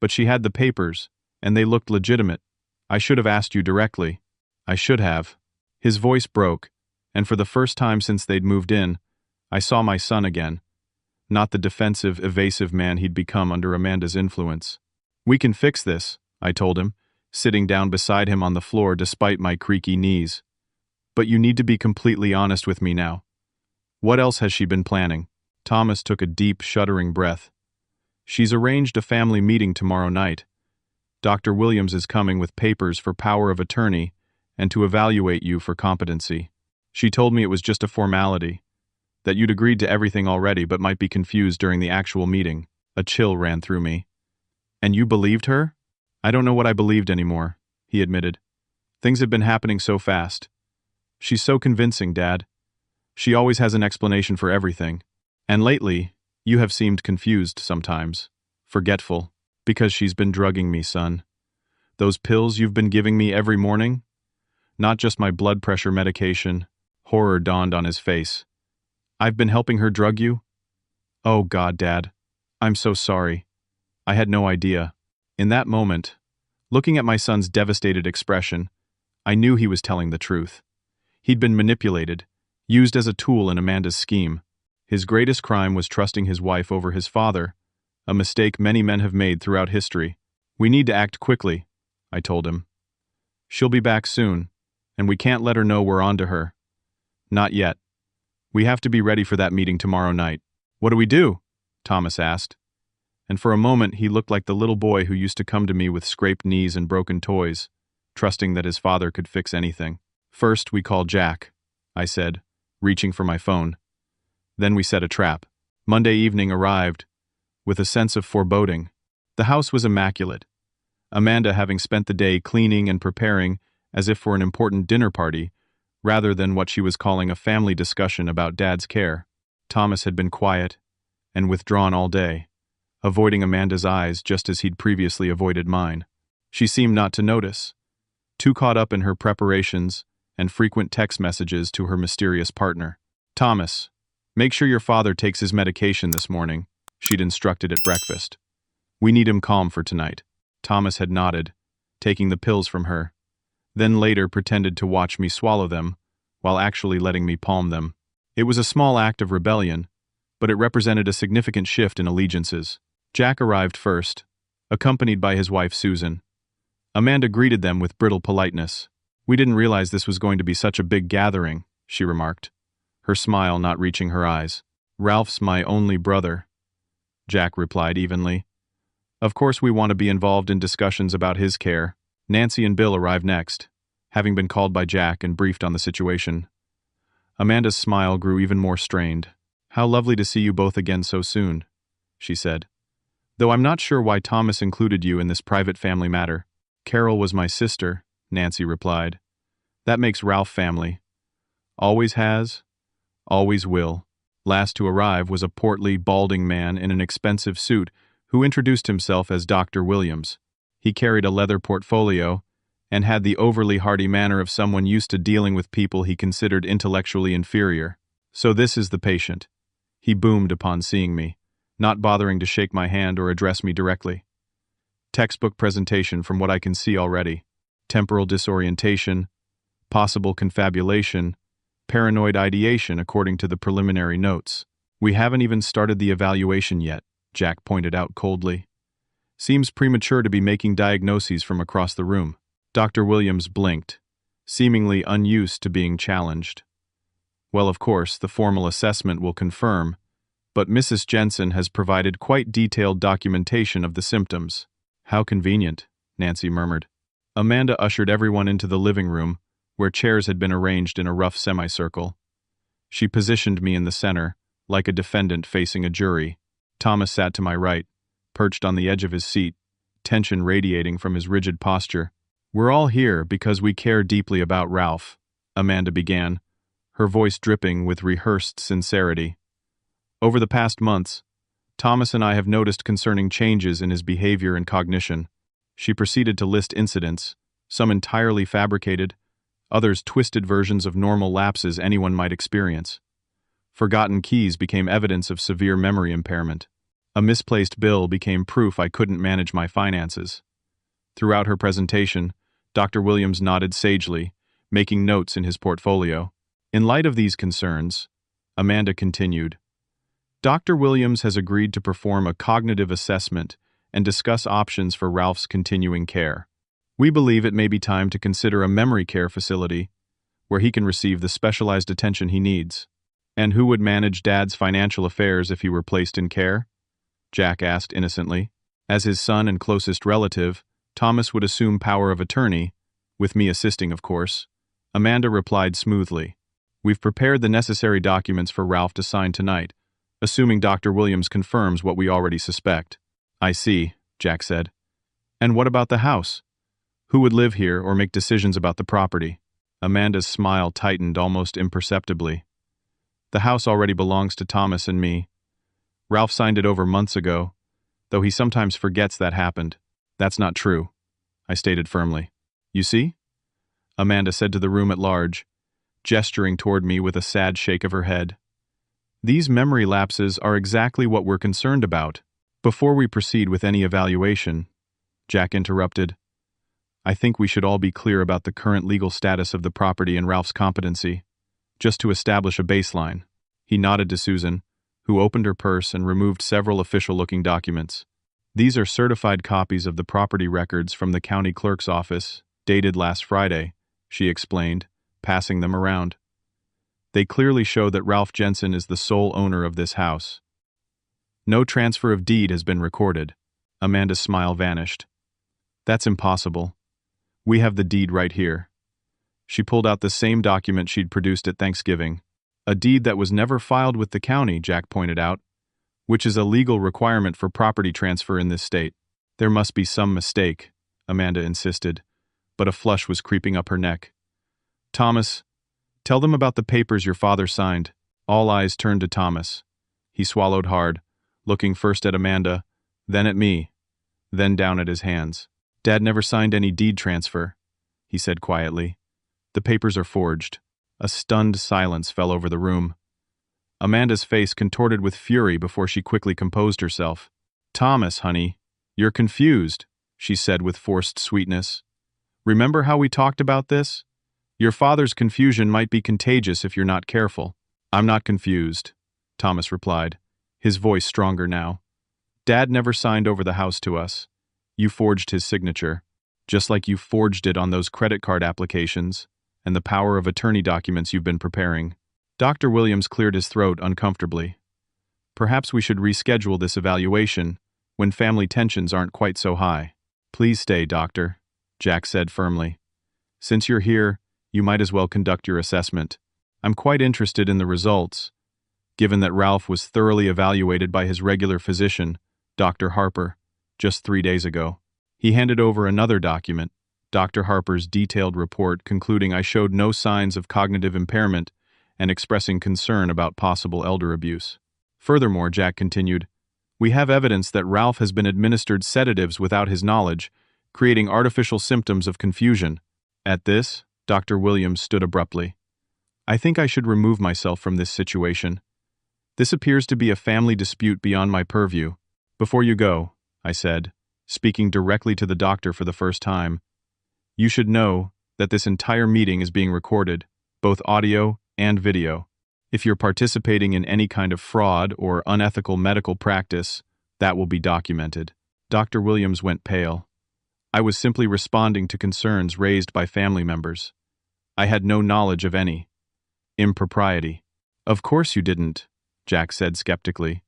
but she had the papers, and they looked legitimate. I should have asked you directly." I should have. His voice broke, and for the first time since they'd moved in, I saw my son again, not the defensive, evasive man he'd become under Amanda's influence. We can fix this, I told him, sitting down beside him on the floor despite my creaky knees. But you need to be completely honest with me now. What else has she been planning? Thomas took a deep, shuddering breath. She's arranged a family meeting tomorrow night. Dr. Williams is coming with papers for power of attorney and to evaluate you for competency. She told me it was just a formality, that you'd agreed to everything already but might be confused during the actual meeting. A chill ran through me. And you believed her? I don't know what I believed anymore, he admitted. Things have been happening so fast. She's so convincing, Dad. She always has an explanation for everything. And lately, you have seemed confused sometimes, forgetful, because she's been drugging me, son. Those pills you've been giving me every morning? Not just my blood pressure medication. Horror dawned on his face. I've been helping her drug you? Oh God, Dad. I'm so sorry. I had no idea. In that moment, looking at my son's devastated expression, I knew he was telling the truth. He'd been manipulated, used as a tool in Amanda's scheme. His greatest crime was trusting his wife over his father, a mistake many men have made throughout history. We need to act quickly, I told him. She'll be back soon, and we can't let her know we're on to her. Not yet. We have to be ready for that meeting tomorrow night. What do we do? Thomas asked. And for a moment he looked like the little boy who used to come to me with scraped knees and broken toys, trusting that his father could fix anything. First, we call Jack, I said, reaching for my phone. Then we set a trap. Monday evening arrived, with a sense of foreboding. The house was immaculate, Amanda having spent the day cleaning and preparing as if for an important dinner party, rather than what she was calling a family discussion about Dad's care. Thomas had been quiet and withdrawn all day, avoiding Amanda's eyes just as he'd previously avoided mine. She seemed not to notice, too caught up in her preparations and frequent text messages to her mysterious partner. Thomas, make sure your father takes his medication this morning, she'd instructed at breakfast. We need him calm for tonight. Thomas had nodded, taking the pills from her, then later pretended to watch me swallow them, while actually letting me palm them. It was a small act of rebellion, but it represented a significant shift in allegiances. Jack arrived first, accompanied by his wife Susan. Amanda greeted them with brittle politeness. We didn't realize this was going to be such a big gathering, she remarked, her smile not reaching her eyes. Ralph's my only brother, Jack replied evenly. Of course we want to be involved in discussions about his care. Nancy and Bill arrived next, having been called by Jack and briefed on the situation. Amanda's smile grew even more strained. How lovely to see you both again so soon, she said. Though I'm not sure why Thomas included you in this private family matter. Carol was my sister, Nancy replied. That makes Ralph family. Always has, always will. Last to arrive was a portly, balding man in an expensive suit who introduced himself as Dr. Williams. He carried a leather portfolio and had the overly hearty manner of someone used to dealing with people he considered intellectually inferior. So this is the patient, he boomed upon seeing me, not bothering to shake my hand or address me directly. Textbook presentation from what I can see already. Temporal disorientation, possible confabulation, paranoid ideation according to the preliminary notes. We haven't even started the evaluation yet, Jack pointed out coldly. Seems premature to be making diagnoses from across the room. Dr. Williams blinked, seemingly unused to being challenged. Well, of course, the formal assessment will confirm, but Mrs. Jensen has provided quite detailed documentation of the symptoms. How convenient, Nancy murmured. Amanda ushered everyone into the living room, where chairs had been arranged in a rough semicircle. She positioned me in the center, like a defendant facing a jury. Thomas sat to my right, perched on the edge of his seat, tension radiating from his rigid posture. We're all here because we care deeply about Ralph, Amanda began, her voice dripping with rehearsed sincerity. Over the past months, Thomas and I have noticed concerning changes in his behavior and cognition. She proceeded to list incidents, some entirely fabricated, others twisted versions of normal lapses anyone might experience. Forgotten keys became evidence of severe memory impairment. A misplaced bill became proof I couldn't manage my finances. Throughout her presentation, Dr. Williams nodded sagely, making notes in his portfolio. In light of these concerns, Amanda continued, Dr. Williams has agreed to perform a cognitive assessment and discuss options for Ralph's continuing care. We believe it may be time to consider a memory care facility where he can receive the specialized attention he needs. And who would manage Dad's financial affairs if he were placed in care? Jack asked innocently. As his son and closest relative, Thomas would assume power of attorney, with me assisting, of course. Amanda replied smoothly. We've prepared the necessary documents for Ralph to sign tonight, assuming Dr. Williams confirms what we already suspect. I see, Jack said. And what about the house? Who would live here or make decisions about the property? Amanda's smile tightened almost imperceptibly. The house already belongs to Thomas and me. Ralph signed it over months ago, though he sometimes forgets that happened. That's not true, I stated firmly. You see? Amanda said to the room at large, gesturing toward me with a sad shake of her head. These memory lapses are exactly what we're concerned about. Before we proceed with any evaluation, Jack interrupted, I think we should all be clear about the current legal status of the property and Ralph's competency, just to establish a baseline. He nodded to Susan, who opened her purse and removed several official-looking documents. These are certified copies of the property records from the county clerk's office, dated last Friday, she explained, passing them around. They clearly show that Ralph Jensen is the sole owner of this house. No transfer of deed has been recorded. Amanda's smile vanished. That's impossible. We have the deed right here. She pulled out the same document she'd produced at Thanksgiving. A deed that was never filed with the county, Jack pointed out, which is a legal requirement for property transfer in this state. There must be some mistake, Amanda insisted, but a flush was creeping up her neck. Thomas, tell them about the papers your father signed. All eyes turned to Thomas. He swallowed hard, looking first at Amanda, then at me, then down at his hands. Dad never signed any deed transfer, he said quietly. The papers are forged. A stunned silence fell over the room. Amanda's face contorted with fury before she quickly composed herself. Thomas, honey, you're confused, she said with forced sweetness. Remember how we talked about this? Your father's confusion might be contagious if you're not careful. I'm not confused, Thomas replied, his voice stronger now. Dad never signed over the house to us. You forged his signature, just like you forged it on those credit card applications and the power of attorney documents you've been preparing. Dr. Williams cleared his throat uncomfortably. Perhaps we should reschedule this evaluation when family tensions aren't quite so high. Please stay, Doctor, Jack said firmly. Since you're here, you might as well conduct your assessment. I'm quite interested in the results, given that Ralph was thoroughly evaluated by his regular physician, Dr. Harper, just 3 days ago. He handed over another document, Dr. Harper's detailed report concluding I showed no signs of cognitive impairment and expressing concern about possible elder abuse. Furthermore, Jack continued, we have evidence that Ralph has been administered sedatives without his knowledge, creating artificial symptoms of confusion. At this, Dr. Williams stood abruptly. I think I should remove myself from this situation. This appears to be a family dispute beyond my purview. Before you go, I said, speaking directly to the doctor for the first time, you should know that this entire meeting is being recorded, both audio and video. If you're participating in any kind of fraud or unethical medical practice, that will be documented. Dr. Williams went pale. I was simply responding to concerns raised by family members. I had no knowledge of any impropriety. Of course you didn't, Jack said skeptically.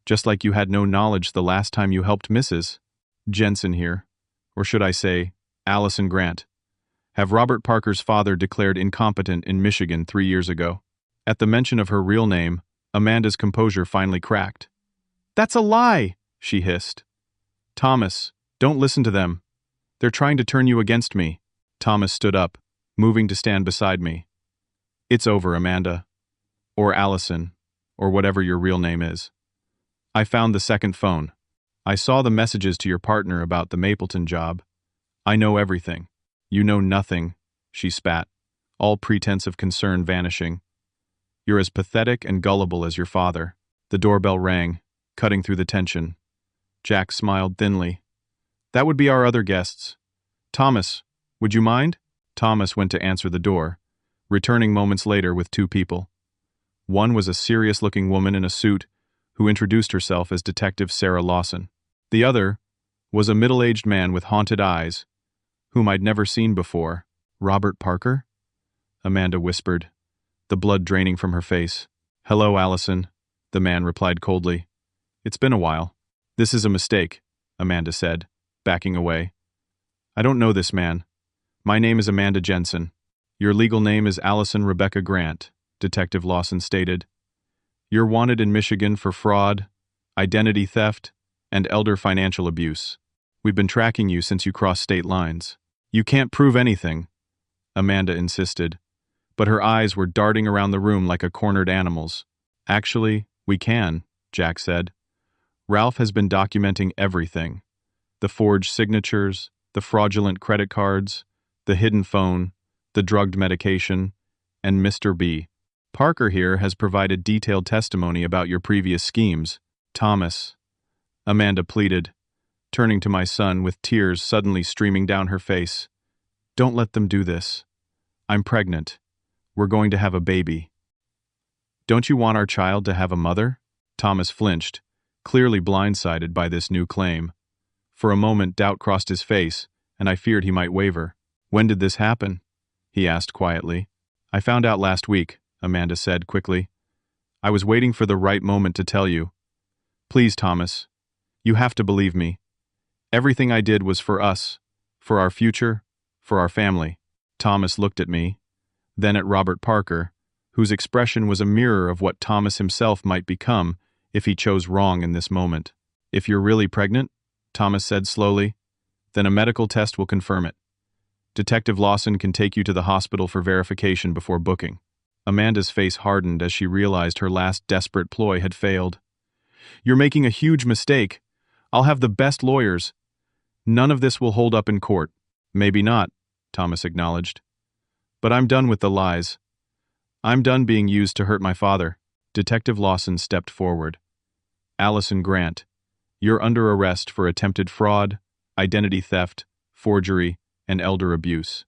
Just like you had no knowledge the last time you helped Mrs. Jensen here, or should I say, Allison Grant, have Robert Parker's father declared incompetent in Michigan 3 years ago. At the mention of her real name, Amanda's composure finally cracked. That's a lie, she hissed. Thomas, don't listen to them. They're trying to turn you against me. Thomas stood up, moving to stand beside me. It's over, Amanda. Or Allison, or whatever your real name is. I found the second phone. I saw the messages to your partner about the Mapleton job. I know everything. You know nothing, she spat, all pretense of concern vanishing. You're as pathetic and gullible as your father. The doorbell rang, cutting through the tension. Jack smiled thinly. That would be our other guests. Thomas, would you mind? Thomas went to answer the door, returning moments later with two people. One was a serious-looking woman in a suit who introduced herself as Detective Sarah Lawson. The other was a middle-aged man with haunted eyes, whom I'd never seen before. "Robert Parker?" Amanda whispered, the blood draining from her face. "Hello, Allison," the man replied coldly. "It's been a while." "This is a mistake," Amanda said, backing away. "I don't know this man. My name is Amanda Jensen." "Your legal name is Allison Rebecca Grant," Detective Lawson stated. "You're wanted in Michigan for fraud, identity theft, and elder financial abuse. We've been tracking you since you crossed state lines." "You can't prove anything," Amanda insisted, but her eyes were darting around the room like a cornered animal's. "Actually, we can," Jack said. "Ralph has been documenting everything. The forged signatures, the fraudulent credit cards, the hidden phone, the drugged medication, and Mr. B. Parker here has provided detailed testimony about your previous schemes." "Thomas," Amanda pleaded, turning to my son with tears suddenly streaming down her face. "Don't let them do this. I'm pregnant. We're going to have a baby." "Don't you want our child to have a mother?" Thomas flinched, clearly blindsided by this new claim. For a moment doubt crossed his face, and I feared he might waver. "When did this happen?" he asked quietly. "I found out last week," Amanda said quickly. "I was waiting for the right moment to tell you. Please, Thomas, you have to believe me. Everything I did was for us, for our future, for our family." Thomas looked at me, then at Robert Parker, whose expression was a mirror of what Thomas himself might become if he chose wrong in this moment. "If you're really pregnant," Thomas said slowly, "then a medical test will confirm it. Detective Lawson can take you to the hospital for verification before booking." Amanda's face hardened as she realized her last desperate ploy had failed. "You're making a huge mistake. I'll have the best lawyers. None of this will hold up in court." "Maybe not," Thomas acknowledged. "But I'm done with the lies. I'm done being used to hurt my father." Detective Lawson stepped forward. "Allison Grant, you're under arrest for attempted fraud, identity theft, forgery, and elder abuse.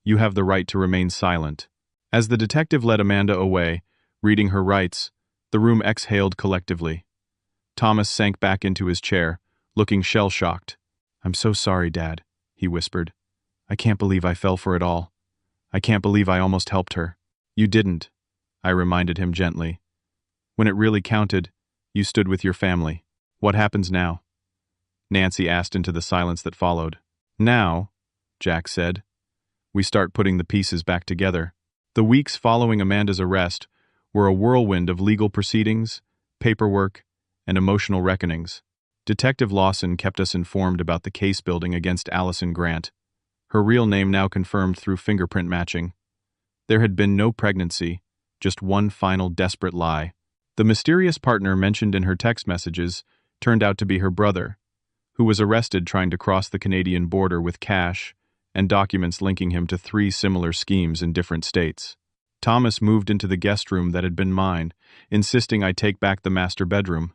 You have the right to remain silent." As the detective led Amanda away, reading her rights, the room exhaled collectively. Thomas sank back into his chair, looking shell-shocked. "I'm so sorry, Dad," he whispered. "I can't believe I fell for it all. I can't believe I almost helped her." "You didn't," I reminded him gently. "When it really counted, you stood with your family." "What happens now?" Nancy asked into the silence that followed. "Now," Jack said, "we start putting the pieces back together." The weeks following Amanda's arrest were a whirlwind of legal proceedings, paperwork, and emotional reckonings. Detective Lawson kept us informed about the case building against Allison Grant, her real name now confirmed through fingerprint matching. There had been no pregnancy, just one final desperate lie. The mysterious partner mentioned in her text messages turned out to be her brother, who was arrested trying to cross the Canadian border with cash and documents linking him to 3 similar schemes in different states. Thomas moved into the guest room that had been mine, insisting I take back the master bedroom.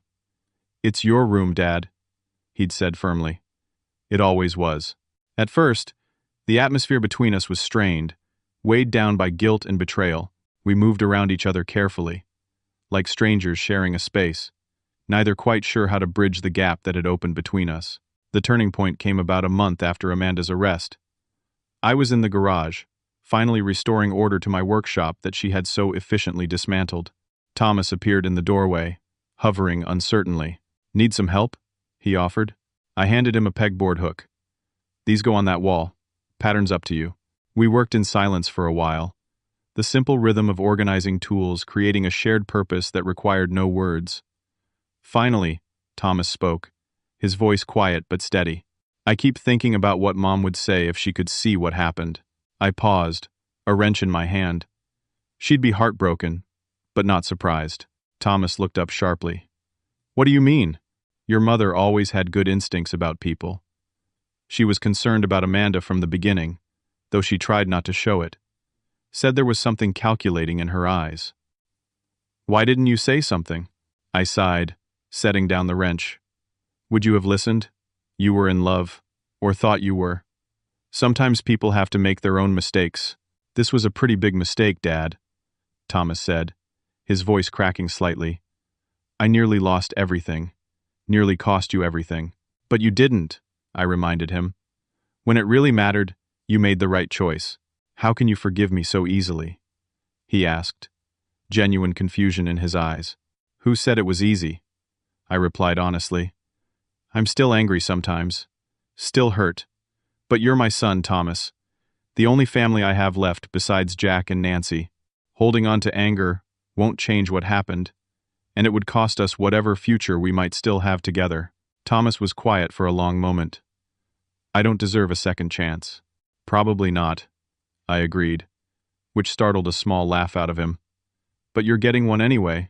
"It's your room, Dad," he'd said firmly. It always was. At first, the atmosphere between us was strained, weighed down by guilt and betrayal. We moved around each other carefully, like strangers sharing a space, neither quite sure how to bridge the gap that had opened between us. The turning point came about a month after Amanda's arrest. I was in the garage, finally restoring order to my workshop that she had so efficiently dismantled. Thomas appeared in the doorway, hovering uncertainly. "Need some help?" he offered. I handed him a pegboard hook. "These go on that wall. Pattern's up to you." We worked in silence for a while, the simple rhythm of organizing tools creating a shared purpose that required no words. Finally, Thomas spoke, his voice quiet but steady. "I keep thinking about what Mom would say if she could see what happened." I paused, a wrench in my hand. "She'd be heartbroken, but not surprised." Thomas looked up sharply. "What do you mean? Your mother always had good instincts about people. She was concerned about Amanda from the beginning, though she tried not to show it. Said there was something calculating in her eyes." "Why didn't you say something?" I sighed, setting down the wrench. "Would you have listened? You were in love, or thought you were." Sometimes people have to make their own mistakes. This was a pretty big mistake, Dad, Thomas said, his voice cracking slightly. I nearly lost everything. Nearly cost you everything. But you didn't, I reminded him. When it really mattered, you made the right choice. How can you forgive me so easily? He asked, genuine confusion in his eyes. Who said it was easy? I replied honestly. I'm still angry sometimes. Still hurt. But you're my son, Thomas. The only family I have left besides Jack and Nancy. Holding on to anger won't change what happened, and it would cost us whatever future we might still have together. Thomas was quiet for a long moment. I don't deserve a second chance. Probably not, I agreed, which startled a small laugh out of him. But you're getting one anyway.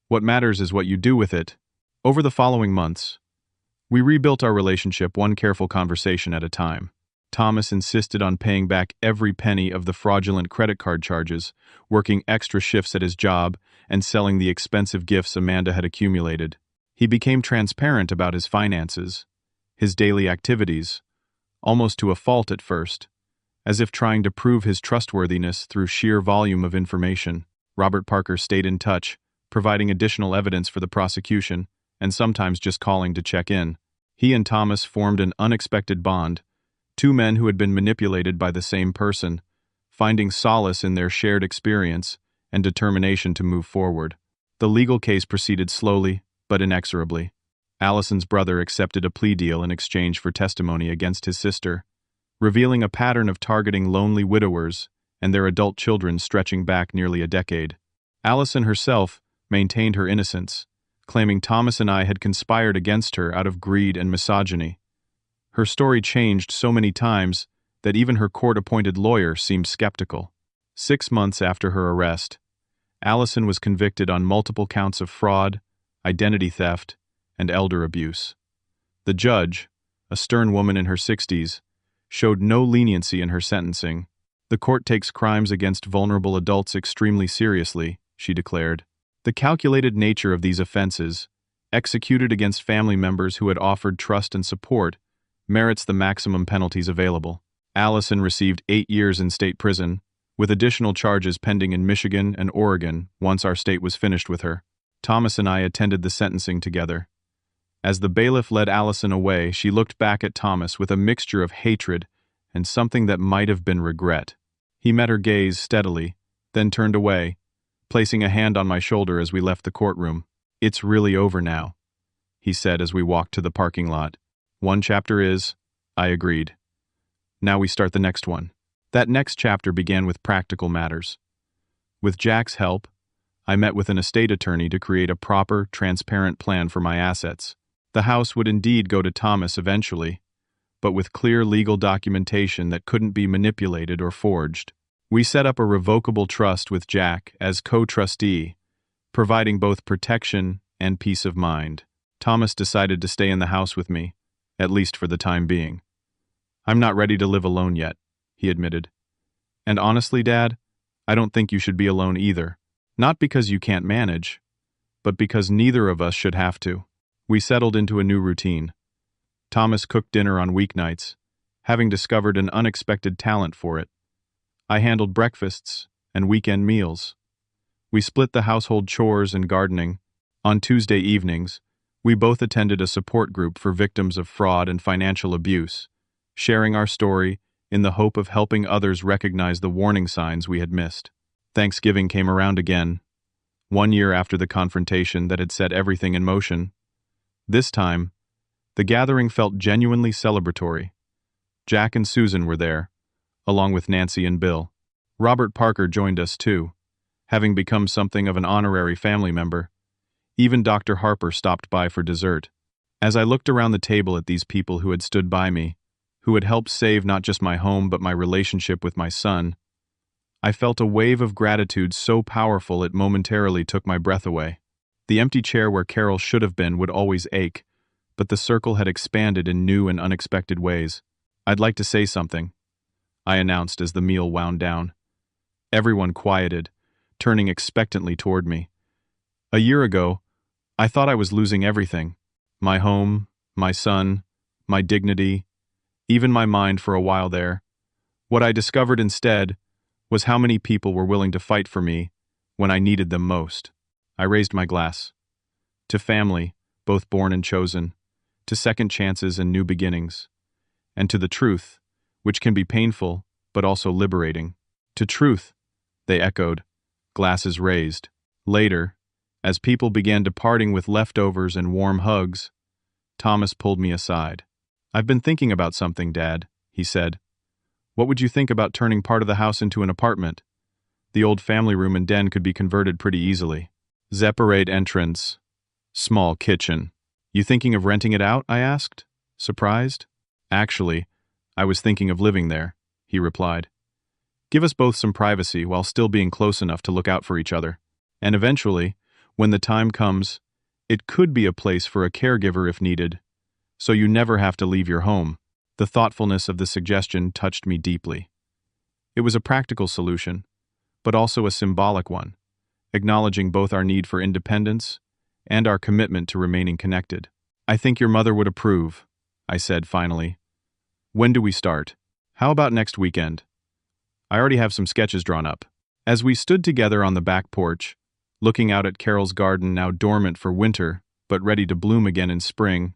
What matters is what you do with it. Over the following months, we rebuilt our relationship one careful conversation at a time. Thomas insisted on paying back every penny of the fraudulent credit card charges, working extra shifts at his job, and selling the expensive gifts Amanda had accumulated. He became transparent about his finances, his daily activities, almost to a fault at first, as if trying to prove his trustworthiness through sheer volume of information. Robert Parker stayed in touch, providing additional evidence for the prosecution, and sometimes just calling to check in. He and Thomas formed an unexpected bond, two men who had been manipulated by the same person, finding solace in their shared experience and determination to move forward. The legal case proceeded slowly, but inexorably. Allison's brother accepted a plea deal in exchange for testimony against his sister, revealing a pattern of targeting lonely widowers and their adult children stretching back nearly a decade. Allison herself maintained her innocence, claiming Thomas and I had conspired against her out of greed and misogyny. Her story changed so many times that even her court-appointed lawyer seemed skeptical. 6 months after her arrest, Allison was convicted on multiple counts of fraud, identity theft, and elder abuse. The judge, a stern woman in her 60s, showed no leniency in her sentencing. The court takes crimes against vulnerable adults extremely seriously, she declared. The calculated nature of these offenses, executed against family members who had offered trust and support, merits the maximum penalties available. Allison received 8 years in state prison, with additional charges pending in Michigan and Oregon once our state was finished with her. Thomas and I attended the sentencing together. As the bailiff led Allison away, she looked back at Thomas with a mixture of hatred and something that might have been regret. He met her gaze steadily, then turned away, placing a hand on my shoulder as we left the courtroom. It's really over now, he said as we walked to the parking lot. One chapter is, I agreed. Now we start the next one. That next chapter began with practical matters. With Jack's help, I met with an estate attorney to create a proper, transparent plan for my assets. The house would indeed go to Thomas eventually, but with clear legal documentation that couldn't be manipulated or forged. We set up a revocable trust with Jack as co-trustee, providing both protection and peace of mind. Thomas decided to stay in the house with me, at least for the time being. I'm not ready to live alone yet, he admitted. And honestly, Dad, I don't think you should be alone either. Not because you can't manage, but because neither of us should have to. We settled into a new routine. Thomas cooked dinner on weeknights, having discovered an unexpected talent for it. I handled breakfasts and weekend meals. We split the household chores and gardening. On Tuesday evenings, we both attended a support group for victims of fraud and financial abuse, sharing our story in the hope of helping others recognize the warning signs we had missed. Thanksgiving came around again, 1 year after the confrontation that had set everything in motion. This time, the gathering felt genuinely celebratory. Jack and Susan were there, along with Nancy and Bill. Robert Parker joined us too, having become something of an honorary family member. Even Dr. Harper stopped by for dessert. As I looked around the table at these people who had stood by me, who had helped save not just my home but my relationship with my son, I felt a wave of gratitude so powerful it momentarily took my breath away. The empty chair where Carol should have been would always ache, but the circle had expanded in new and unexpected ways. I'd like to say something, I announced as the meal wound down. Everyone quieted, turning expectantly toward me. A year ago, I thought I was losing everything. My home, my son, my dignity, even my mind for a while there. What I discovered instead was how many people were willing to fight for me when I needed them most. I raised my glass. To family, both born and chosen, to second chances and new beginnings, and to the truth, which can be painful but also liberating. To truth, they echoed, glasses raised. Later, as people began departing with leftovers and warm hugs, Thomas pulled me aside. "I've been thinking about something, Dad," he said. "What would you think about turning part of the house into an apartment? The old family room and den could be converted pretty easily. Separate entrance. Small kitchen." "You thinking of renting it out?" I asked, surprised. "Actually, I was thinking of living there," he replied. "Give us both some privacy while still being close enough to look out for each other. And eventually, when the time comes, it could be a place for a caregiver if needed, so you never have to leave your home." The thoughtfulness of the suggestion touched me deeply. It was a practical solution, but also a symbolic one, acknowledging both our need for independence and our commitment to remaining connected. "I think your mother would approve," I said finally. "When do we start? How about next weekend? I already have some sketches drawn up." As we stood together on the back porch, looking out at Carol's garden now dormant for winter but ready to bloom again in spring,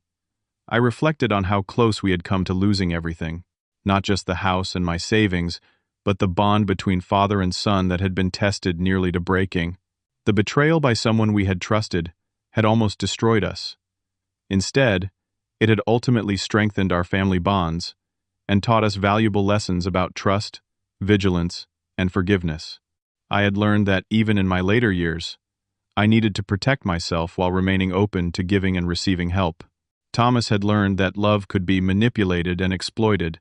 I reflected on how close we had come to losing everything, not just the house and my savings, but the bond between father and son that had been tested nearly to breaking. The betrayal by someone we had trusted had almost destroyed us. Instead, it had ultimately strengthened our family bonds and taught us valuable lessons about trust, vigilance, and forgiveness. I had learned that even in my later years, I needed to protect myself while remaining open to giving and receiving help. Thomas had learned that love could be manipulated and exploited,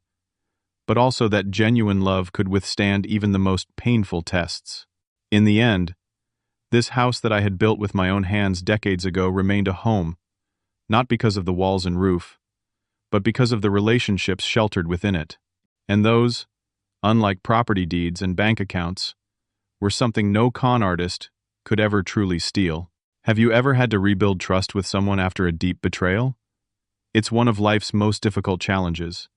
but also that genuine love could withstand even the most painful tests. In the end, this house that I had built with my own hands decades ago remained a home, not because of the walls and roof, but because of the relationships sheltered within it. And those, unlike property deeds and bank accounts, were something no con artist could ever truly steal. Have you ever had to rebuild trust with someone after a deep betrayal? It's one of life's most difficult challenges,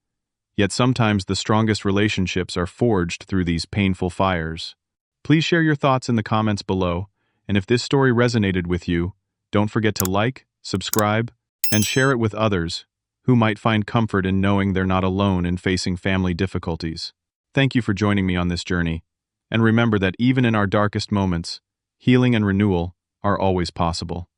yet sometimes the strongest relationships are forged through these painful fires. Please share your thoughts in the comments below, and if this story resonated with you, don't forget to like, subscribe, and share it with others who might find comfort in knowing they're not alone in facing family difficulties. Thank you for joining me on this journey, and remember that even in our darkest moments, healing and renewal are always possible.